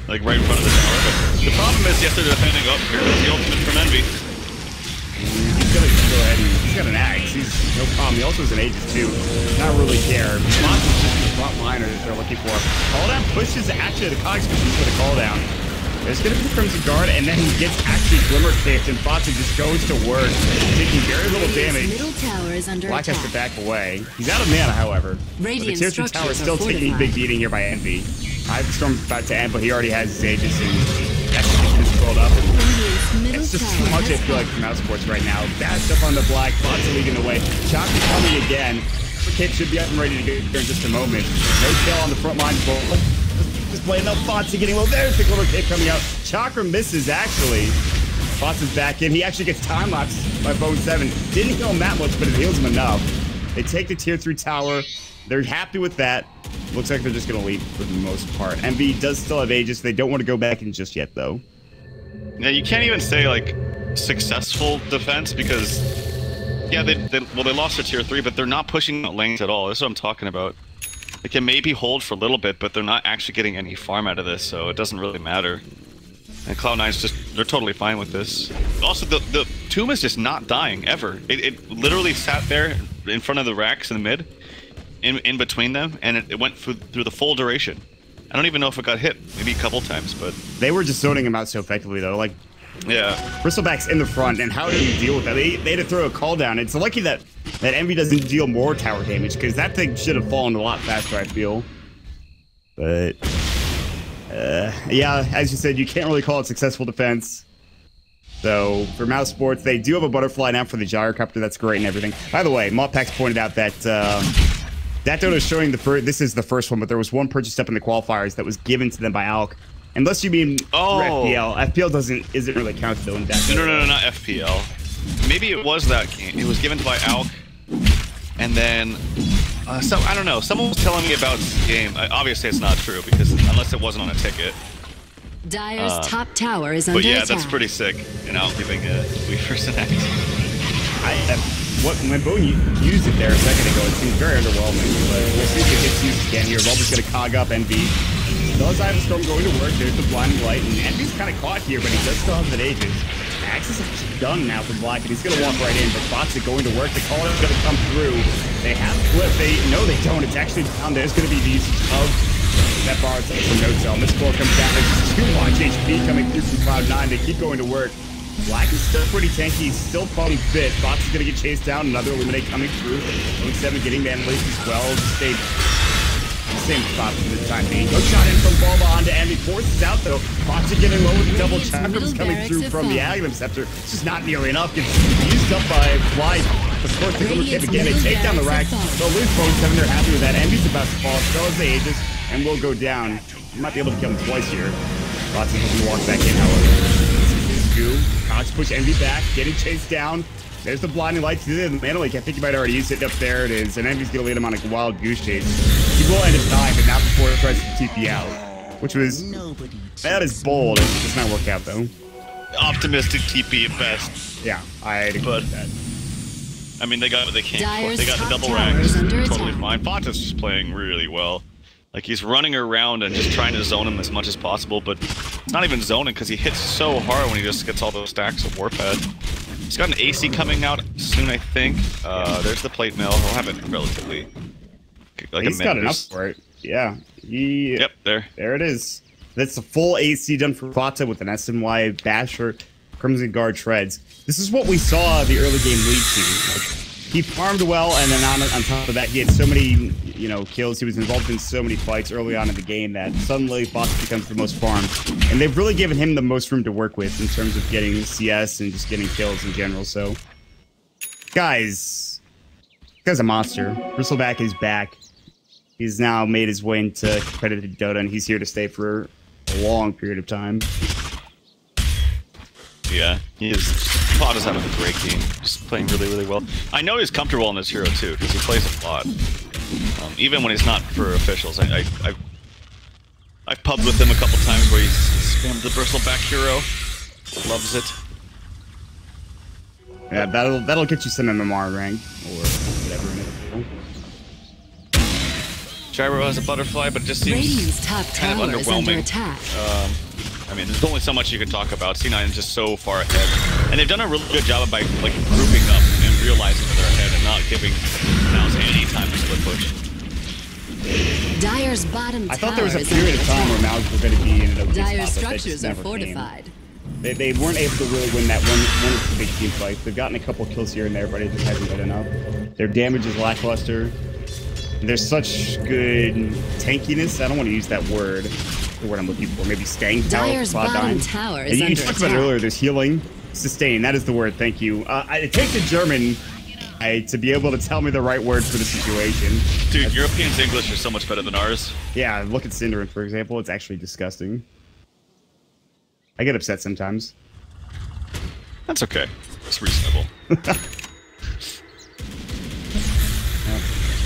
Like right in front of the tower. But the problem is, yes, they're defending up. Here is the ultimate from Envy. He's gonna go ahead and he's got an axe. He's no problem. He also has an Aegis too. Not really care. Lots of just the front liner that they're looking for. Call down pushes actually the cogs pushes for the call down. There's going to be the Crimson Guard, and then he gets actually Glimmer kicked, and Fata just goes to work, taking very little damage. Middle tower is under Black attack. has to back away. He's out of mana, however. But the tier 3 tower is still taking a big beating here by Envy. Storm's about to end, but he already has his Aegis, and that's just rolled up. It's just too much, I feel like, for Mousesports right now. Dashed up on the Black, Fata leading the way. Chakra coming again. Kick should be up and ready to go here in just a moment. No tail on the front line. Just playing up. Fata getting low. There's the Glimmer kick coming out. Chakra misses, actually. Fata's back in. He actually gets time lapsed by bo3. Didn't heal him that much, but it heals him enough. They take the tier 3 tower. They're happy with that. Looks like they're just going to leave for the most part. Envy does still have Aegis. They don't want to go back in just yet, though. Yeah, you can't even say, like, successful defense because, yeah, they lost their tier 3, but they're not pushing out lanes at all. That's what I'm talking about. They can maybe hold for a little bit, but they're not actually getting any farm out of this, so it doesn't really matter. And Cloud9's just, they're totally fine with this. Also, the tomb is just not dying, ever. It literally sat there in front of the racks in the mid, in between them, and it went through the full duration. I don't even know if it got hit, maybe a couple times, but... They were just zoning him out so effectively, though. Like, yeah. Bristleback's in the front, and how do you deal with that? They had to throw a call down. It's lucky that Envy doesn't deal more tower damage, because that thing should have fallen a lot faster, I feel. But... yeah, as you said, you can't really call it successful defense. So, for Mousesports, they do have a butterfly now for the gyrocopter. That's great and everything. By the way, Moppax pointed out that that Dota is showing the first. This is the first one, but there was one purchase step in the qualifiers that was given to them by Alk. Unless you mean FPL. FPL isn't really counted though in that. No, not FPL. Maybe it was that game. It was given by Alk, and then I don't know. Someone was telling me about this game. Obviously, it's not true because unless it wasn't on a ticket. Dyer's top tower is under But yeah, attack. that's pretty sick. And Alk giving a first an act. When Bo used it there a second ago, it seemed very underwhelming. But we'll see if it gets used again here. Bulba's going to cog up Envy. Still has Ivan Storm going to work. There's the blinding light, and Envy's kind of caught here, but he does still have that Aegis. Axe is actually done now for Black, and he's going to walk right in, but Bot's going to work. The call is going to come through. They have Flip. No, they don't. It's actually down. There's going to be the usage of that bar from no cell. This ball comes down. There's too much HP coming through from Cloud9. They keep going to work. Black is still pretty tanky. He's still probably fit. Bots is going to get chased down. Another Illuminate coming through. 7 getting the Analyst as well. Stayed same spot for the time being. Good shot in from Bulba onto Envy. Forces out though. Bots are getting low with the double chakrams coming through from the Aghanim Scepter. It's just not nearly enough. Gets used up by Fly. Of course, the Glimmer Cape again. They take down the rack. They'll lose bo3. They're happy with that. Envy's about to fall. So is the Aegis. And will go down. You might be able to kill him twice here. Bots is looking to walk back in, however. Cox push Envy back, getting chased down. There's the blinding lights. The mana leak. I think you might already use it. Up there it is. And Envy's going to lead him on a wild goose chase. He will end up dying, but not before it tries to TP out. Which was... That is bold. It does not work out, though. Optimistic TP at best. Yeah, I'd agree with that. I mean, they got what they came for. Dyer's They got the double ranks. Totally fine. Fata's just playing really well. Like, he's running around and just trying to zone him as much as possible, but it's not even zoning because he hits so hard when he just gets all those stacks of Warpad. He's got an AC coming out soon, I think. There's the plate mail. He'll have it relatively... Like He's got enough for it. Yeah. Yep, there. There it is. That's the full AC done for Fata with an SNY Basher, Crimson Guard Shreds. This is what we saw the early game lead to. Like, he farmed well, and then on top of that, he had so many, kills. He was involved in so many fights early on in the game that suddenly Fata becomes the most farmed. And they've really given him the most room to work with in terms of getting CS and just getting kills in general. So, guys, this guy's a monster. Bristleback is back. He's now made his way into competitive Dota, and he's here to stay for a long period of time. Yeah, he is. Fata's having a great game. Just playing really, really well. I know he's comfortable in this hero too, because he plays a lot. Even when he's not for officials. I've pubbed with him a couple times where he's spammed the Bristleback hero. Loves it. Yeah, that'll get you some MMR rank or whatever in it. Gyro has a butterfly, but it just seems kind of underwhelming. I mean, there's only so much you can talk about. C9 is just so far ahead. And they've done a really good job of grouping up and realizing that they're ahead and not giving Mouse any time to split push. Dyer's bottom I thought tower there was a is period under of time where attack. Mouz was going to be in an okay Dyer's spot, but they just structures are never came. fortified. They weren't able to really win that one of the big team fights. They've gotten a couple kills here and there, but it just hasn't been enough. Their damage is lackluster. There's such good tankiness. I don't want to use that word. The word I'm looking for. Maybe staying power. Dyer's bottom tower is and you under talked about it attack. earlier. There's healing. Sustain. That is the word. Thank you. It takes a German to be able to tell me the right word for the situation. Dude, Europeans' English are so much better than ours. Yeah, look at Synderen, for example. It's actually disgusting. I get upset sometimes. That's okay. It's reasonable.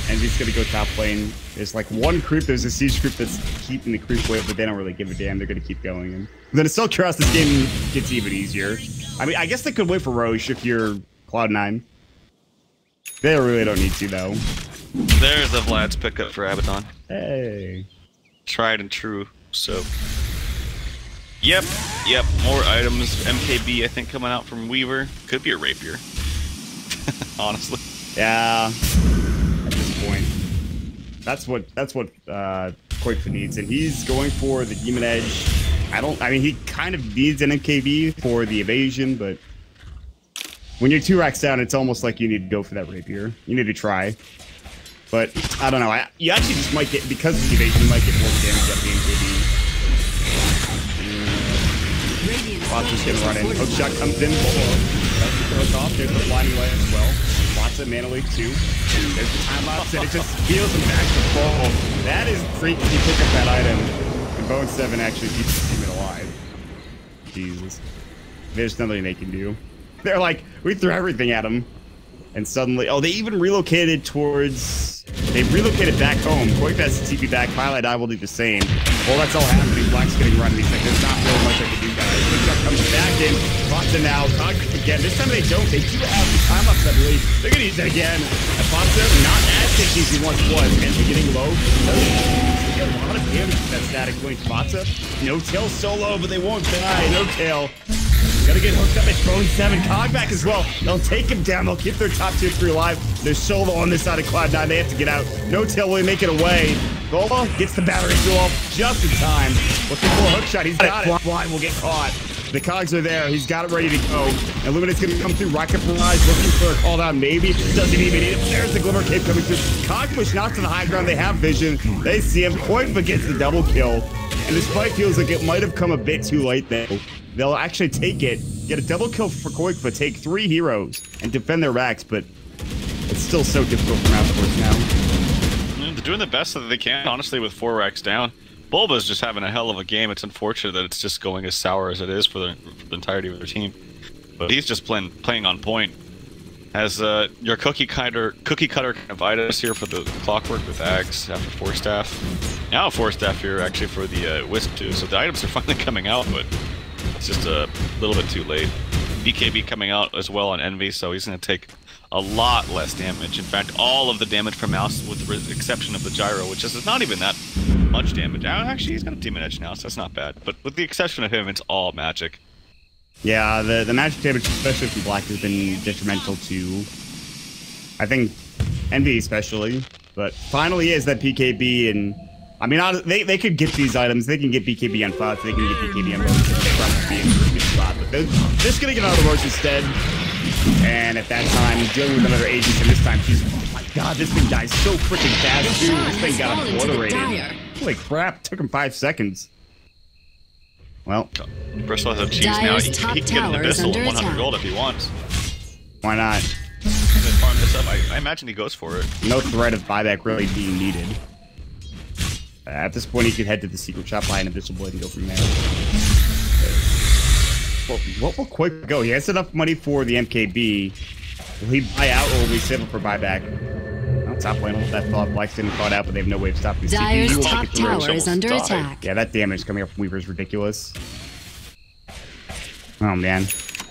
And he's gonna go top lane. There's like one creep. There's a siege creep that's keeping the creep wave, but they don't really give a damn. They're gonna keep going. And then it's still curious. This game gets even easier. I mean, I guess they could wait for Roche if you're Cloud9. They really don't need to though. There's a Vlad's pickup for Abaddon. Hey. Tried and true. So. Yep. More items. MKB, I think, coming out from Weaver. Could be a rapier. Honestly. Yeah. At this point, that's what Koikfa needs, and he's going for the Demon Edge. I mean, he kind of needs an MKB for the evasion, but when you're 2 racks down, it's almost like you need to go for that rapier. You need to try. But I don't know. You actually just might get, because of the evasion, you might get more damage out of the MKB. Watcher's gonna run in. Hook shot comes in. That's the hook off. There's the blinding light as well. Lots of mana leak too. There's the time lapse, and it just heals him back to full. That is freaky. You pick up that item. And bo3 actually keeps the team alive. Jesus. There's nothing they can do. They're like, we threw everything at him. And suddenly, oh, they even relocated towards, they relocated back home. Koikfa has to TP back. Highlight I will do the same. Well, that's all happening. Black's getting run. He's like, there's not really much I can do, guys. Quickshot comes back in. Foxa now. Cog again. This time they don't. They do have the time lapse, I believe. They're going to use that again. And Foxa, not as sticky as he once was. Eventually getting low. They get a lot of damage with that static link. Foxa, no tail solo, but they won't die. No tail. Gotta get hooked up at bo3. Cog back as well. They'll take him down. They'll keep their top tier 3 alive. They're solo on this side of Cloud9. They have to get out. No tail will make it away. Gola gets the battery fuel off just in time. Looking for a hook shot. He's got it. Blind will get caught. The cogs are there. He's got it ready to go. And Luminous gonna come through. Rocket Barrage looking for a call down. Maybe. Doesn't even need it. There's the Glimmer Cape coming through. Cog push not to the high ground. They have vision. They see him. Koikfa gets the double kill. And this fight feels like it might have come a bit too late though. They'll actually take it, get a double kill for Koikfa, take 3 heroes, and defend their racks, but it's still so difficult for Mousesports now. They're doing the best that they can, honestly, with 4 racks down. Bulba's just having a hell of a game. It's unfortunate that it's just going as sour as it is for the entirety of their team. But he's just playing on point. As your cookie cutter kind of items here for the clockwork with Ags after 4 staff. Now 4 staff here actually for the Wisp too. So the items are finally coming out, but it's just a little bit too late. BKB coming out as well on Envy, so he's going to take a lot less damage. In fact, all of the damage from Mouse, with the exception of the Gyro, which is not even that much damage. Actually, he's got a Demon Edge now, so that's not bad. But with the exception of him, it's all magic. Yeah, the magic damage, especially from Black, has been detrimental to, I think, Envy especially. But finally is that PKB, and I mean, they could get these items. They can get BKB on Fox. They can get BKB on Roach. They probably be in a good spot. But they're just going to get out of the Roach instead. And at that time, dealing with another agent, and this time she's, oh my god, this thing dies so freaking fast, too. This thing got obliterated. Holy crap, took him 5 seconds. Well, Bristol has a cheese now. He can get an Abyssal at 100 gold if he wants. Why not? Farm this up. I imagine he goes for it. No threat of buyback really being needed. At this point, he could head to the secret shop, buy an Abyssal Blade, and go from there. Well, what will Koikfa go? He has enough money for the MKB. Will he buy out, or will he save it for buyback? Well, top lane with that thought. Black's getting caught out, but they have no way of stopping the CP. Dyer's top tower is under attack. Yeah, that damage coming up from Weaver is ridiculous. Oh, man.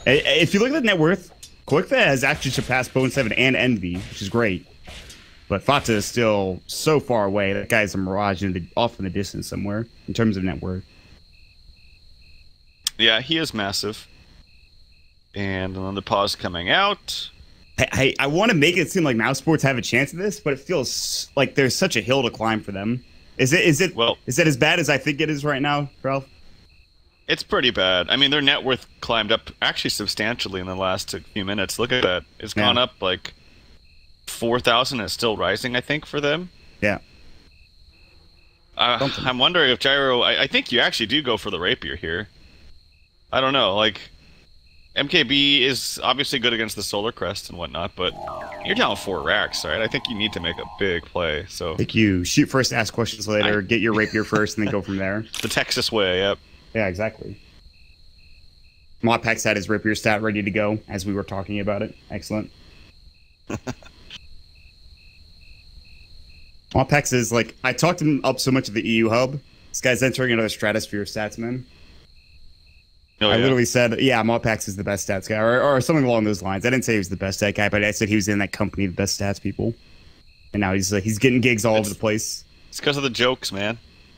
If you look at the net worth, Koikfa has actually surpassed bo3 and Envy, which is great. But Fata is still so far away. That guy's a mirage off in the distance somewhere in terms of net worth. Yeah, he is massive. And another pause coming out. I want to make it seem like Mousesports have a chance at this, but it feels like there's such a hill to climb for them. Is it as bad as I think it is right now, Ralph? It's pretty bad. I mean, their net worth climbed up actually substantially in the last few minutes. Look at that. It's gone up like 4,000. It's still rising, I think, for them. Yeah. I'm wondering if Gyro... I think you actually do go for the Rapier here. I don't know, like... MKB is obviously good against the Solar Crest and whatnot, but you're down 4 racks, right? I think you need to make a big play, so... I think you shoot first, ask questions later, get your Rapier first, and then go from there. The Texas way, yep. Yeah, exactly. Modpax had his Rapier stat ready to go as we were talking about it. Excellent. Modpax is like... I talked him up so much at the EU hub. This guy's entering another stratosphere of stats, man. Oh, I literally said, yeah, Modpax is the best stats guy, or something along those lines. I didn't say he was the best stat guy, but I said he was in that company, the best stats people. And now he's getting gigs all over the place. It's because of the jokes, man.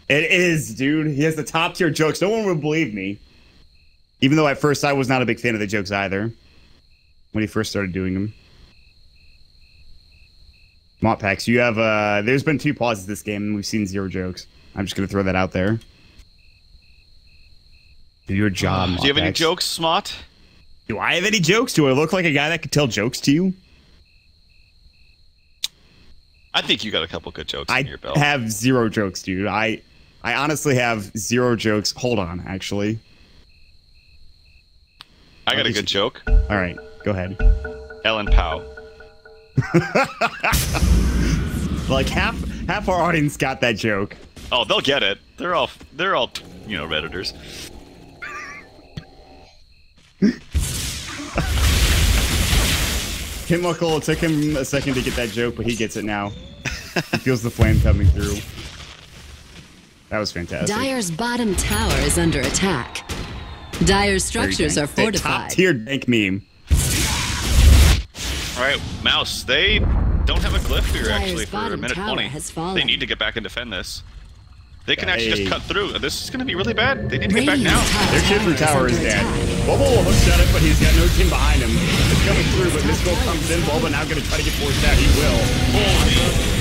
It is, dude. He has the top tier jokes. No one would believe me. Even though at first I was not a big fan of the jokes either. When he first started doing them. Modpax, you have, there's been 2 pauses this game, and we've seen 0 jokes. I'm just going to throw that out there. Do your job, Modpax. Do you have any jokes, Smot? Do I have any jokes? Do I look like a guy that could tell jokes to you? I think you got a couple good jokes in your belt. I have 0 jokes, dude. I honestly have 0 jokes. Hold on, actually. I got a good joke. All right, go ahead. Ellen Powell. Like half our audience got that joke. Oh, they'll get it. They're all you know, Redditors. Kinmuckle, it took him a second to get that joke, but he gets it now. He feels the flame coming through. That was fantastic. Dire's bottom tower is under attack. Dire's structures are fortified. Top tier dank meme. Alright, Mouse, they don't have a glyph here actually for a minute 20. They need to get back and defend this. They can actually just cut through. This is going to be really bad. They need to get back now. Their Chipper Tower is dead. Bubble looks at it, but he's got no team behind him. It's coming through, but this goal comes in. Bubba now going to try to get forced out. He will.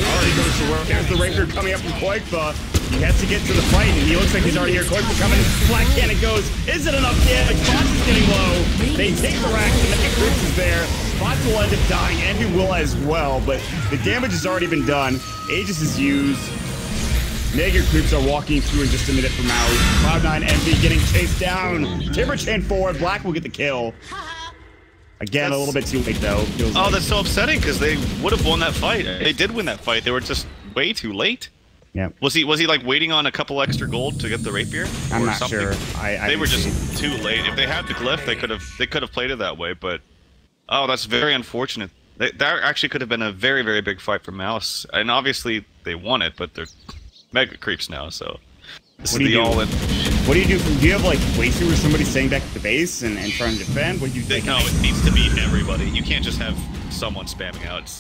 Already goes to work. There's the Rapier coming up from Koikfa. He has to get to the fight, and he looks like he's already here. Koikfa coming. Black Cannon goes. Is it enough damage? Fox is getting low. They take the rack, and the Eclipse is there. Fox will end up dying, and he will as well, but the damage has already been done. Aegis is used. Negative creeps are walking through in just a minute from Mouz. Cloud9 Envy getting chased down. Timber chain forward. Black will get the kill. Again, a little bit too late though. Oh, that's so upsetting because they would have won that fight. They did win that fight. They were just way too late. Yeah. Was he like waiting on a couple extra gold to get the Rapier? I'm not sure. They were just too late. If they had the glyph, they could have played it that way. But oh, that's very unfortunate. That actually could have been a very, very big fight for Mouse. And obviously they won it, but they're mega creeps now, so this is the all-in. What do you do? Do you have like Wasu or somebody staying back at the base and trying to defend? What do you think? No, it needs to be everybody. You can't just have someone spamming out.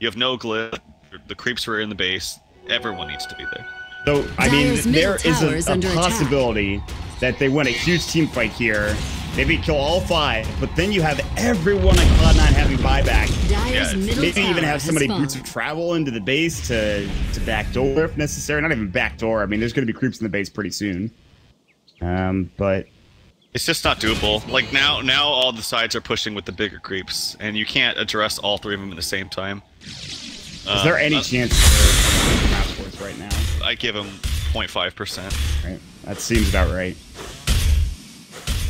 You have no glyph. The creeps are in the base. Everyone needs to be there. So I mean, there is a possibility that they win a huge team fight here. Maybe kill all 5, but then you have everyone at Cloud9 having buyback. Maybe even have somebody boots of travel into the base to backdoor if necessary. Not even backdoor. I mean, there's going to be creeps in the base pretty soon. But it's just not doable. Like now all the sides are pushing with the bigger creeps, and you can't address all 3 of them at the same time. Is there any chance for Mousesports right now? I give them 0.5%. Right. That seems about right.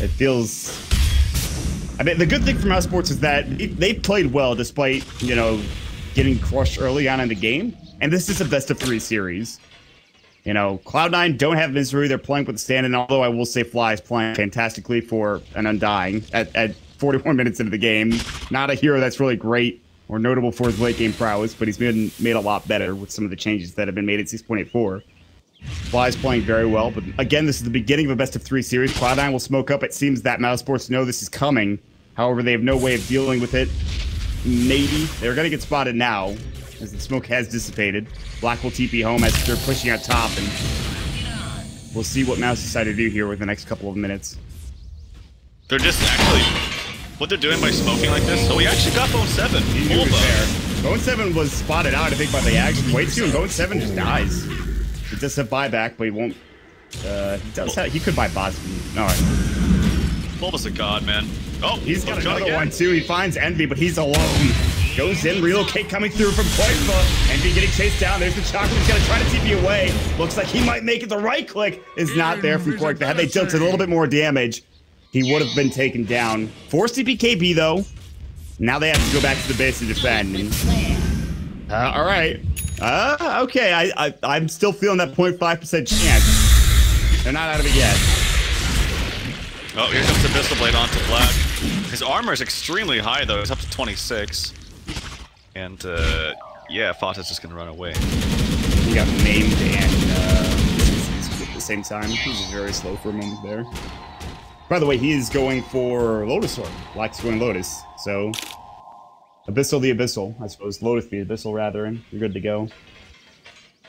It feels... I mean, the good thing for Mousesports is that they played well despite, you know, getting crushed early on in the game. And this is a best-of-3 series. You know, Cloud9 don't have misery. They're playing with the stand-in, although I will say Fly is playing fantastically for an Undying at 41 minutes into the game. Not a hero that's really great or notable for his late-game prowess, but he's been made a lot better with some of the changes that have been made at 6.84. Fly's playing very well, but again, this is the beginning of a best-of-3 series. Cloud9 will smoke up. It seems that Mousesports know this is coming. However, they have no way of dealing with it. Maybe. They're going to get spotted now, as the smoke has dissipated. Black will TP home as they're pushing out top, and we'll see what Mouse decide to do here with the next couple of minutes. They're just actually what they're doing by smoking like this. Oh, he actually got bo3. He knew he was there. bo3 was spotted out, I think, by the action. Way too, and bo3 just dies. He does have buyback, but he won't. He could buy bots. All right. Bulba's a god, man. Oh, he's got another one too. He finds Envy, but he's alone. Goes in, relocate coming through from Poison. Envy getting chased down. There's the chocolate. He's gonna try to TP away. Looks like he might make it. The right click is not there from Quark. Had they tilted a little bit more damage, he would have been taken down. Forced TPKB though. Now they have to go back to the base to defend. All right. Okay. I'm still feeling that 0.5% chance. They're not out of it yet. Oh, here comes the Pistol Blade onto Black. His armor is extremely high, though. It's up to 26. And, yeah, Fata's just going to run away. He got maimed and at the same time. He was very slow for a moment there. By the way, he is going for Lotus Orb. Black's going Lotus. So, Abyssal the Abyssal, I suppose. Lotus the Abyssal, rather, and you're good to go.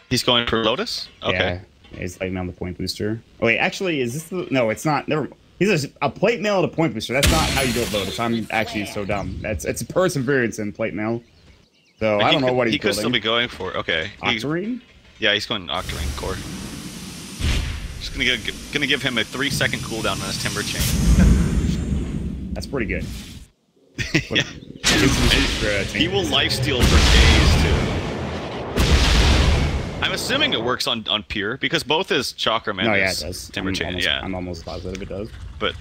He's going for Lotus? Okay. Yeah, he's lighting on the point booster. Oh, wait, actually, is this the... No, it's not. Never mind. He's a plate mail and a point booster. That's not how you build Lotus. I'm actually so dumb. It's a perseverance in plate mail. So I don't know what he's building. He could still be going for. Okay. Octarine? Yeah, he's going Octarine core. Just gonna give him a 3-second cooldown on his Timber Chain. That's pretty good. Yeah. He will lifesteal for days too. I'm assuming it works on Pure because both his Chakra Man it does. Timber Chain. Yeah, I'm almost positive it does. But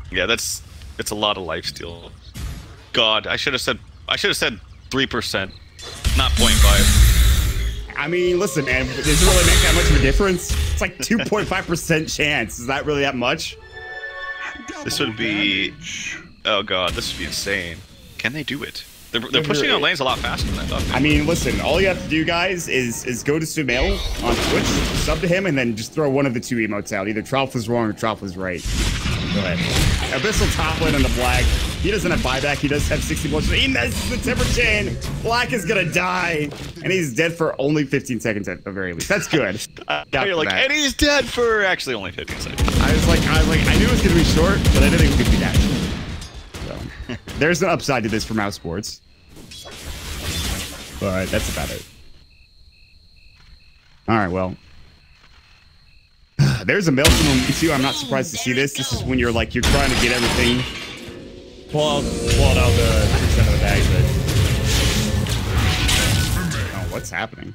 yeah, it's a lot of lifesteal. God, I should have said 3%, not 0.5. I mean, listen, man, does it really make that much of a difference? It's like 2.5% chance. Is that really that much? This would be... Oh god, this would be insane. Can they do it? They're pushing out lanes a lot faster than I thought. I mean, listen, all you have to do, guys, is go to Sumail on Twitch, sub to him, and then just throw one of the two emotes out. Either Trough was wrong or Trough was right. Go ahead. Abyssal top lane on the Black. He doesn't have buyback. He does have 60 bullets. He misses the Timber Chain. Black is gonna die, and he's dead for only 15 seconds at the very least. That's good. You're like, and he's dead for actually only 15 seconds. I was like, I knew it was gonna be short, but I didn't think it could be that short. So, there's an upside to this for Mousesports. But that's about it. Alright, well. There's a Maelstrom on me too. I'm not surprised to see this. This is when you're trying to get everything. Pull it out the 3% of the bag, but... Oh, what's happening?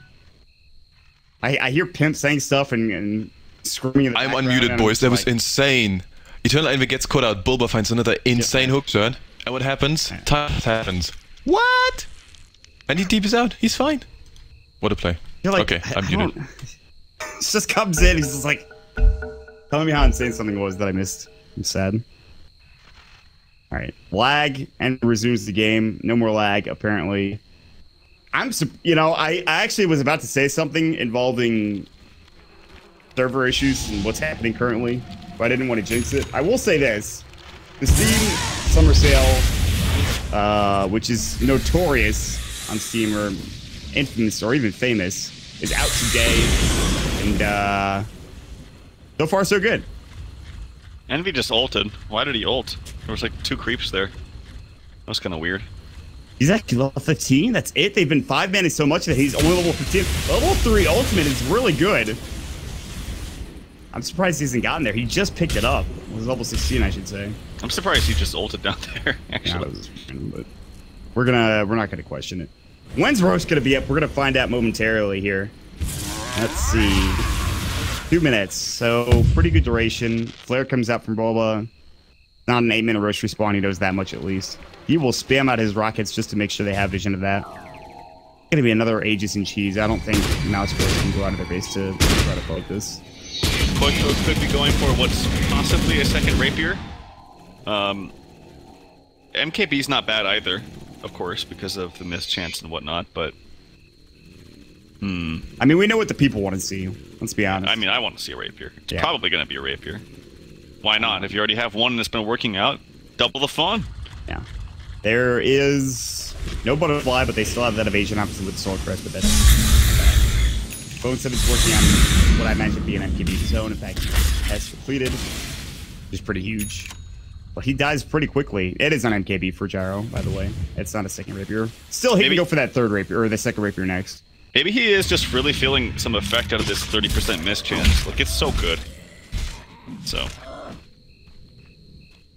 I hear Pimp saying stuff and screaming in the I'm unmuted, boys. That was insane. Eternal Envy gets caught out. Bulba finds another insane hook turn. And what happens? Time happens. What? And he deep is out. He's fine. What a play. Okay, I'm muted. Just comes in. He's just like, telling me how insane something was that I missed. I'm sad. All right, lag and resumes the game. No more lag, apparently. I actually was about to say something involving server issues and what's happening currently, but I didn't want to jinx it. I will say this: the Steam Summer Sale, which is notorious on Steam or infamous or even famous, is out today, and so far so good. Envy just ulted. Why did he ult? There was like 2 creeps there. That was kind of weird. He's actually level 15. That's it. They've been 5-manning so much that he's only level 15. Level 3 ultimate is really good. I'm surprised he hasn't gotten there. He just picked it up. It was level 16, I should say. I'm surprised he just ulted down there. Actually, but we're not gonna question it. When's Roast gonna be up? We're gonna find out momentarily here. Let's see. 2 minutes, so pretty good duration. Flare comes out from Bulba. Not an 8-minute rush respawn. He knows that much at least. He will spam out his rockets just to make sure they have vision of that. Gonna be another Aegis and Cheese. I don't think Mousesports can go out of their base to try to poke this. Koito could be going for what's possibly a second Rapier. MKB's not bad either, of course, because of the missed chance and whatnot, but... I mean, we know what the people want to see. Let's be honest. I mean, I want to see a Rapier. It's probably going to be a Rapier. Why not? If you already have one that's been working out, double the fun. Yeah. There is no Butterfly, but they still have that evasion option with Soul Crest, but that's bo3's working on what I imagine to be an MKB zone. In fact, has completed, which is pretty huge. Well, he dies pretty quickly. It is on MKB for Gyro, by the way. It's not a second rapier. Still, he can go for that third rapier, or the second rapier next. Maybe he is just really feeling some effect out of this 30% miss chance. Like, it's so good. So,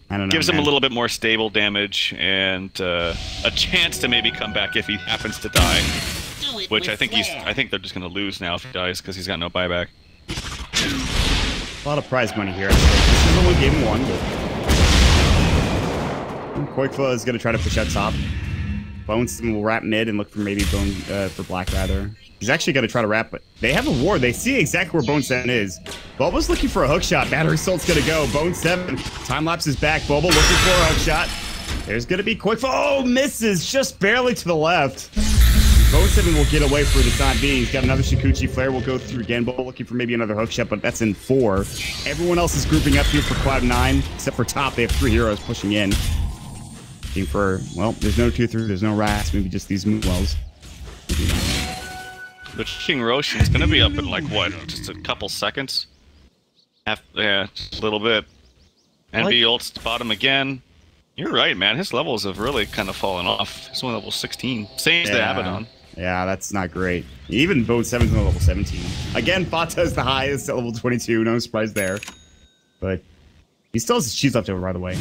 I don't know. Gives him a little bit more stable damage and a chance to maybe come back if he happens to die. Which I think they're just gonna lose now if he dies because he's got no buyback. A lot of prize money here. This is only game 1. Koikfa is gonna try to push out top. Bones will wrap mid and look for maybe for black rather. He's actually gonna try to wrap, but they have a ward. They see exactly where Bone 7 is. Bulba's looking for a hook shot. Battery Salt's gonna go. Bone 7. Time lapse is back. Bulba looking for a hook shot. There's gonna be Koikfa. Oh, misses just barely to the left. Bone 7 will get away for the time being. He's got another Shikuchi flare. Will go through again. Bulba looking for maybe another hook shot, but that's in 4. Everyone else is grouping up here for Cloud9, except for top. They have 3 heroes pushing in. Looking for, well, there's no 2-3, there's no rats, maybe just these Moonwells. But King Roshan's gonna be up in like what, just a couple seconds? Yeah, just a little bit. NB ults spot him again. You're right, man. His levels have really kind of fallen off. He's only level 16. Same as the Abaddon. Yeah, that's not great. Even Bone 7's on level 17. Again, Fata is the highest at level 22. No surprise there. But he still has his cheese left over, by the way.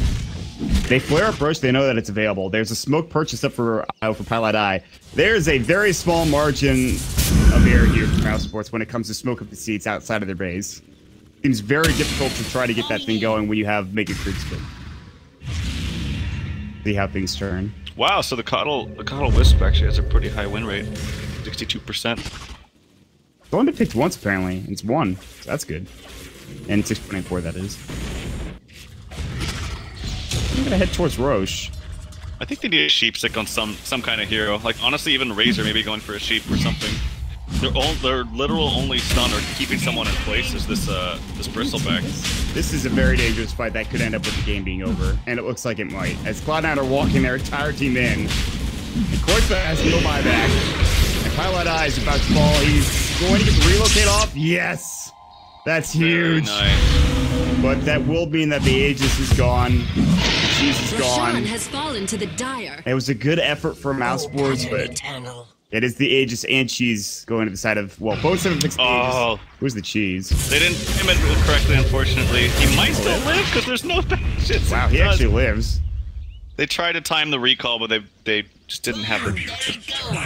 They flare up Roche, they know that it's available. There's a smoke purchase up for Pilot Eye. There's a very small margin of error here for Mousesports when it comes to smoke up the seats outside of their base. Seems very difficult to try to get that thing going when you have Mega Creep split. See how things turn. Wow, so the Coddle Wisp actually has a pretty high win rate. 62%. It's only been picked once apparently. It's 1. So that's good. And 6.84 that is. I'm gonna head towards Roche. I think they need a sheep stick on some kind of hero. Like honestly, even Razor maybe going for a sheep or something. Their literal only stun or keeping someone in place is this bristleback. This is a very dangerous fight that could end up with the game being over, and it looks like it might. As Cloud9 are walking their entire team in, and Koikfa has no buyback, and Pilot Eye is about to fall. He's going to get the relocate off. Yes, that's huge. Very nice. But that will mean that the Aegis is gone. The cheese is gone. Has fallen to the dire. It was a good effort for Mousesports, but it is the Aegis and cheese going to the side of, well, both 7 picks the Aegis. Who's the cheese? They didn't time it correctly, unfortunately. He might still live because there's no shit. Wow, he actually lives. They tried to time the recall, but they just didn't have the.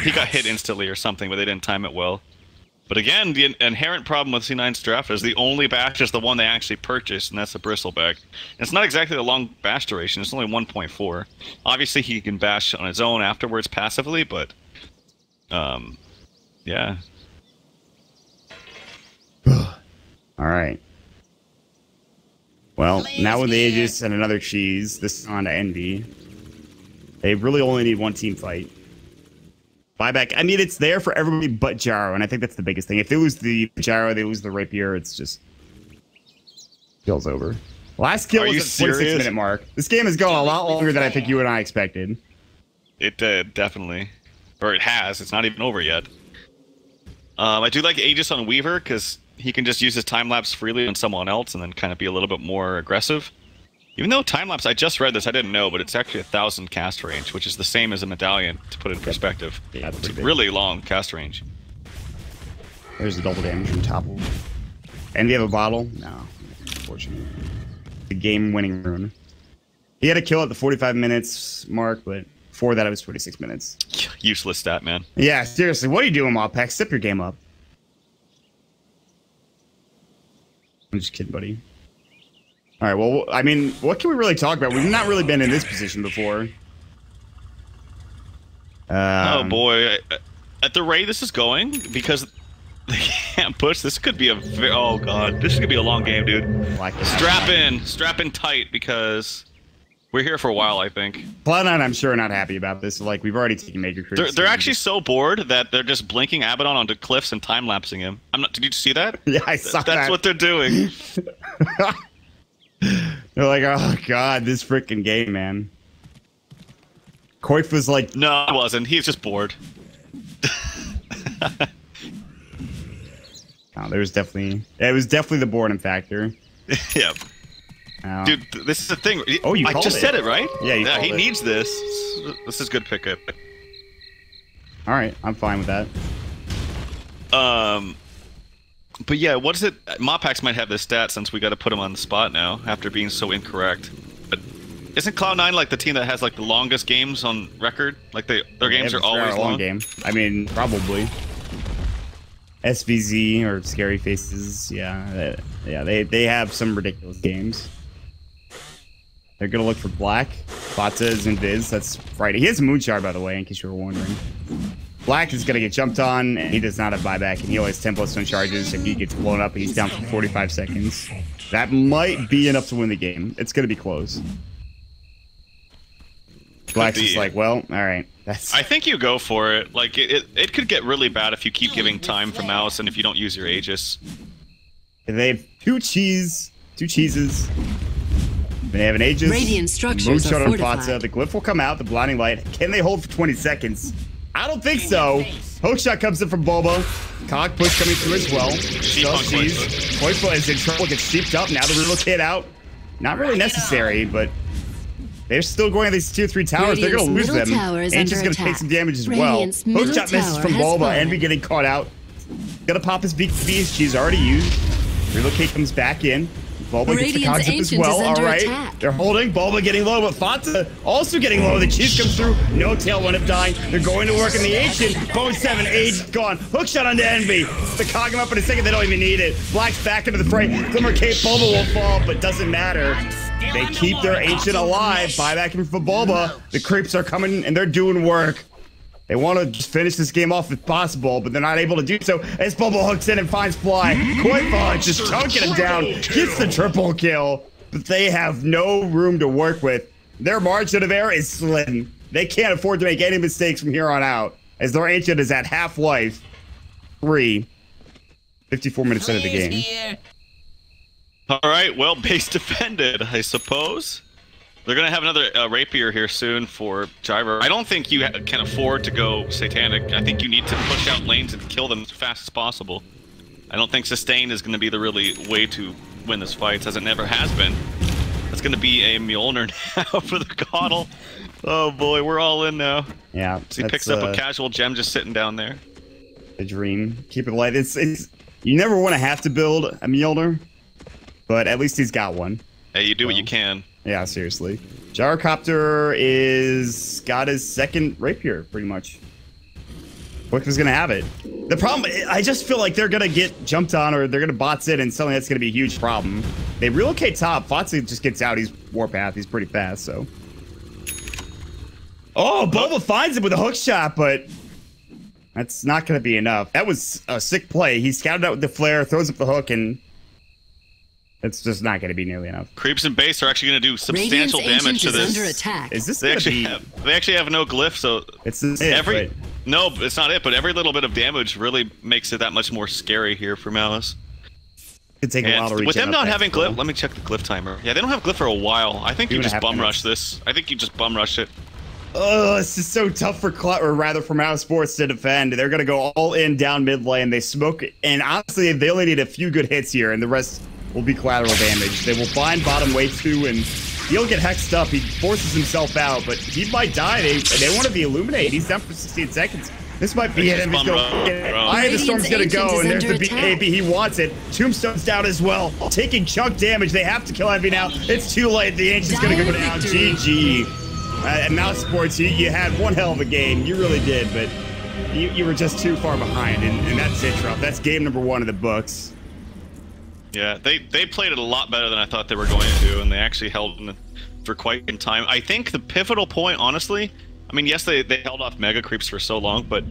He got hit instantly or something, but they didn't time it well. But again, the inherent problem with C9's draft is the only bash is the one they actually purchased, and that's the bristleback. And it's not exactly a long bash duration, it's only 1.4. Obviously, he can bash on his own afterwards passively, but... yeah. Alright. Well, now with the Aegis and another cheese, this is on to Envy. They really only need one team fight. Buyback. I mean, it's there for everybody but Gyro, and I think that's the biggest thing. If they lose the Gyro, they lose the Rapier, it's just... Kill's over. Last kill was at the 26-minute mark. This game has gone a lot longer than I think you and I expected. It did, definitely. Or it has. It's not even over yet. I do like Aegis on Weaver, because he can just use his time-lapse freely on someone else and then kind of be a little bit more aggressive. Even though time-lapse, I just read this, I didn't know, but it's actually 1,000 cast range, which is the same as a medallion, to put it in perspective. Yeah, it's a really long cast range. There's the double damage from top. And we have a bottle? No, unfortunately. The game-winning rune. He had a kill at the 45 minutes mark, but before that it was 46 minutes. Useless stat, man. Yeah, seriously, what are you doing, Mopex? Step your game up. I'm just kidding, buddy. All right, well, I mean, what can we really talk about? We've not really been in this position before. Oh, boy. At the rate this is going, because they can't push, this could be a very... Oh, God. This could be a long game, dude. Strap in tight, because we're here for a while, I think. Cloud9, I'm sure, are not happy about this. Like, we've already taken major criticism. They're actually so bored that they're just blinking Abaddon onto cliffs and time-lapsing him. Did you see that? Yeah, I saw that. That's what they're doing. They're like, oh god, this freaking game, man. Koikfa's like, no, it wasn't. He's just bored. No, there was definitely, it was definitely the boredom factor. Yep. Dude, this is the thing. Oh, you I called just it. said it, right? Yeah, you called he it. needs this. This is good pickup. All right, I'm fine with that. But yeah, what is it? Mopax might have this stat since we got to put him on the spot now after being so incorrect. But isn't Cloud9 like the team that has like the longest games on record? Like their games are always long. Game. I mean, probably. SVZ or Scary Faces, yeah, they have some ridiculous games. They're gonna look for Black. Bata is in Viz. That's Friday. He has a Moonshard, by the way, in case you were wondering. Black is gonna get jumped on, and he does not have buyback, and he only has 10+1 charges. If he gets blown up, he's down for 45 seconds. That might be enough to win the game. It's gonna be close. Black's just like, well, all right. I think you go for it. Like, it could get really bad if you keep giving time for Mouse and if you don't use your Aegis. They have two cheeses. They have an Aegis. Radiant structures are on fortified. Fata. The glyph will come out. The blinding light. Can they hold for 20 seconds? I don't think so. Hookshot comes in from Boba. Cog push coming through as well. Koifa is in trouble. Gets sheeped up. Now the relocate out. Not really necessary, but they're still going to these 2-3 towers. They're going to lose them. Ancient's going to take some damage as well. Hookshot misses from Boba. Envy getting caught out. Gonna pop his BSG's already used. Relocate comes back in. Bulba gets the cogs up as well. All right. They're holding. Bulba getting low, but Fata also getting low. The cheese comes through. No tail one up dying. They're going to work in the Ancient. Bone 7, Age gone. Hookshot onto Envy. The cog him up in a second. They don't even need it. Black's back into the fray. Glimmer Cape. Bulba will fall, but doesn't matter. They keep their Ancient alive. Buyback him for Bulba. The creeps are coming, and they're doing work. They want to just finish this game off if possible, but they're not able to do so as Bubble hooks in and finds Fly. Koifa just chunking him down, gets the triple kill, but they have no room to work with. Their margin of error is slim. They can't afford to make any mistakes from here on out, as their Ancient is at half-life. 54 minutes into the game. All right, well, base defended, I suppose. They're going to have another Rapier here soon for Jiver. I don't think you can afford to go Satanic. I think you need to push out lanes and kill them as fast as possible. I don't think Sustain is going to be the really way to win this fight, as it never has been. It's going to be a Mjolnir now for the Coddle. Oh boy, we're all in now. Yeah. So he picks up a casual gem just sitting down there. The dream. Keep it light. It's you never want to have to build a Mjolnir, but at least he's got one. Hey, you do what you can. Yeah, seriously. Gyrocopter is got his second Rapier, pretty much. Quick was gonna have it. The problem, I just feel like they're gonna get jumped on, or they're gonna bots in, and suddenly that's gonna be a huge problem. They relocate top. Fotzi just gets out. He's Warpath. He's pretty fast, so. Oh, Boba finds him with a hook shot, but that's not gonna be enough. That was a sick play. He scouted out with the flare, throws up the hook, and it's just not going to be nearly enough. Creeps and base are actually going to do substantial damage to this. Under attack. Is this they actually have no glyph, so it's no, it's not it. But every little bit of damage really makes it that much more scary here for Malice. It take a while to reach. With them not having glyph, let me check the glyph timer. Yeah, they don't have glyph for a while. I think you just bum rush this. I think you just bum rush it. Oh, this is so tough for Mousesports to defend. They're going to go all in down mid lane. They smoke, and honestly, they only need a few good hits here, and the rest will be collateral damage. They will find bottom wave 2, and he'll get hexed up. He forces himself out, but he might die. They want to be illuminated. He's down for 16 seconds. This might be it. Eye of the Storm's gonna go, and there's the AP. He wants it. Tombstone's down as well, taking chunk damage. They have to kill Envy now. It's too late. The Ancient's gonna go down. GG. At Mousesports, you had one hell of a game. You really did, but you were just too far behind, and that's it, Truff. That's game number 1 of the books. Yeah, they played it a lot better than I thought they were going to, and they actually held for quite some time. I think the pivotal point, honestly, I mean, yes, they held off Mega Creeps for so long, but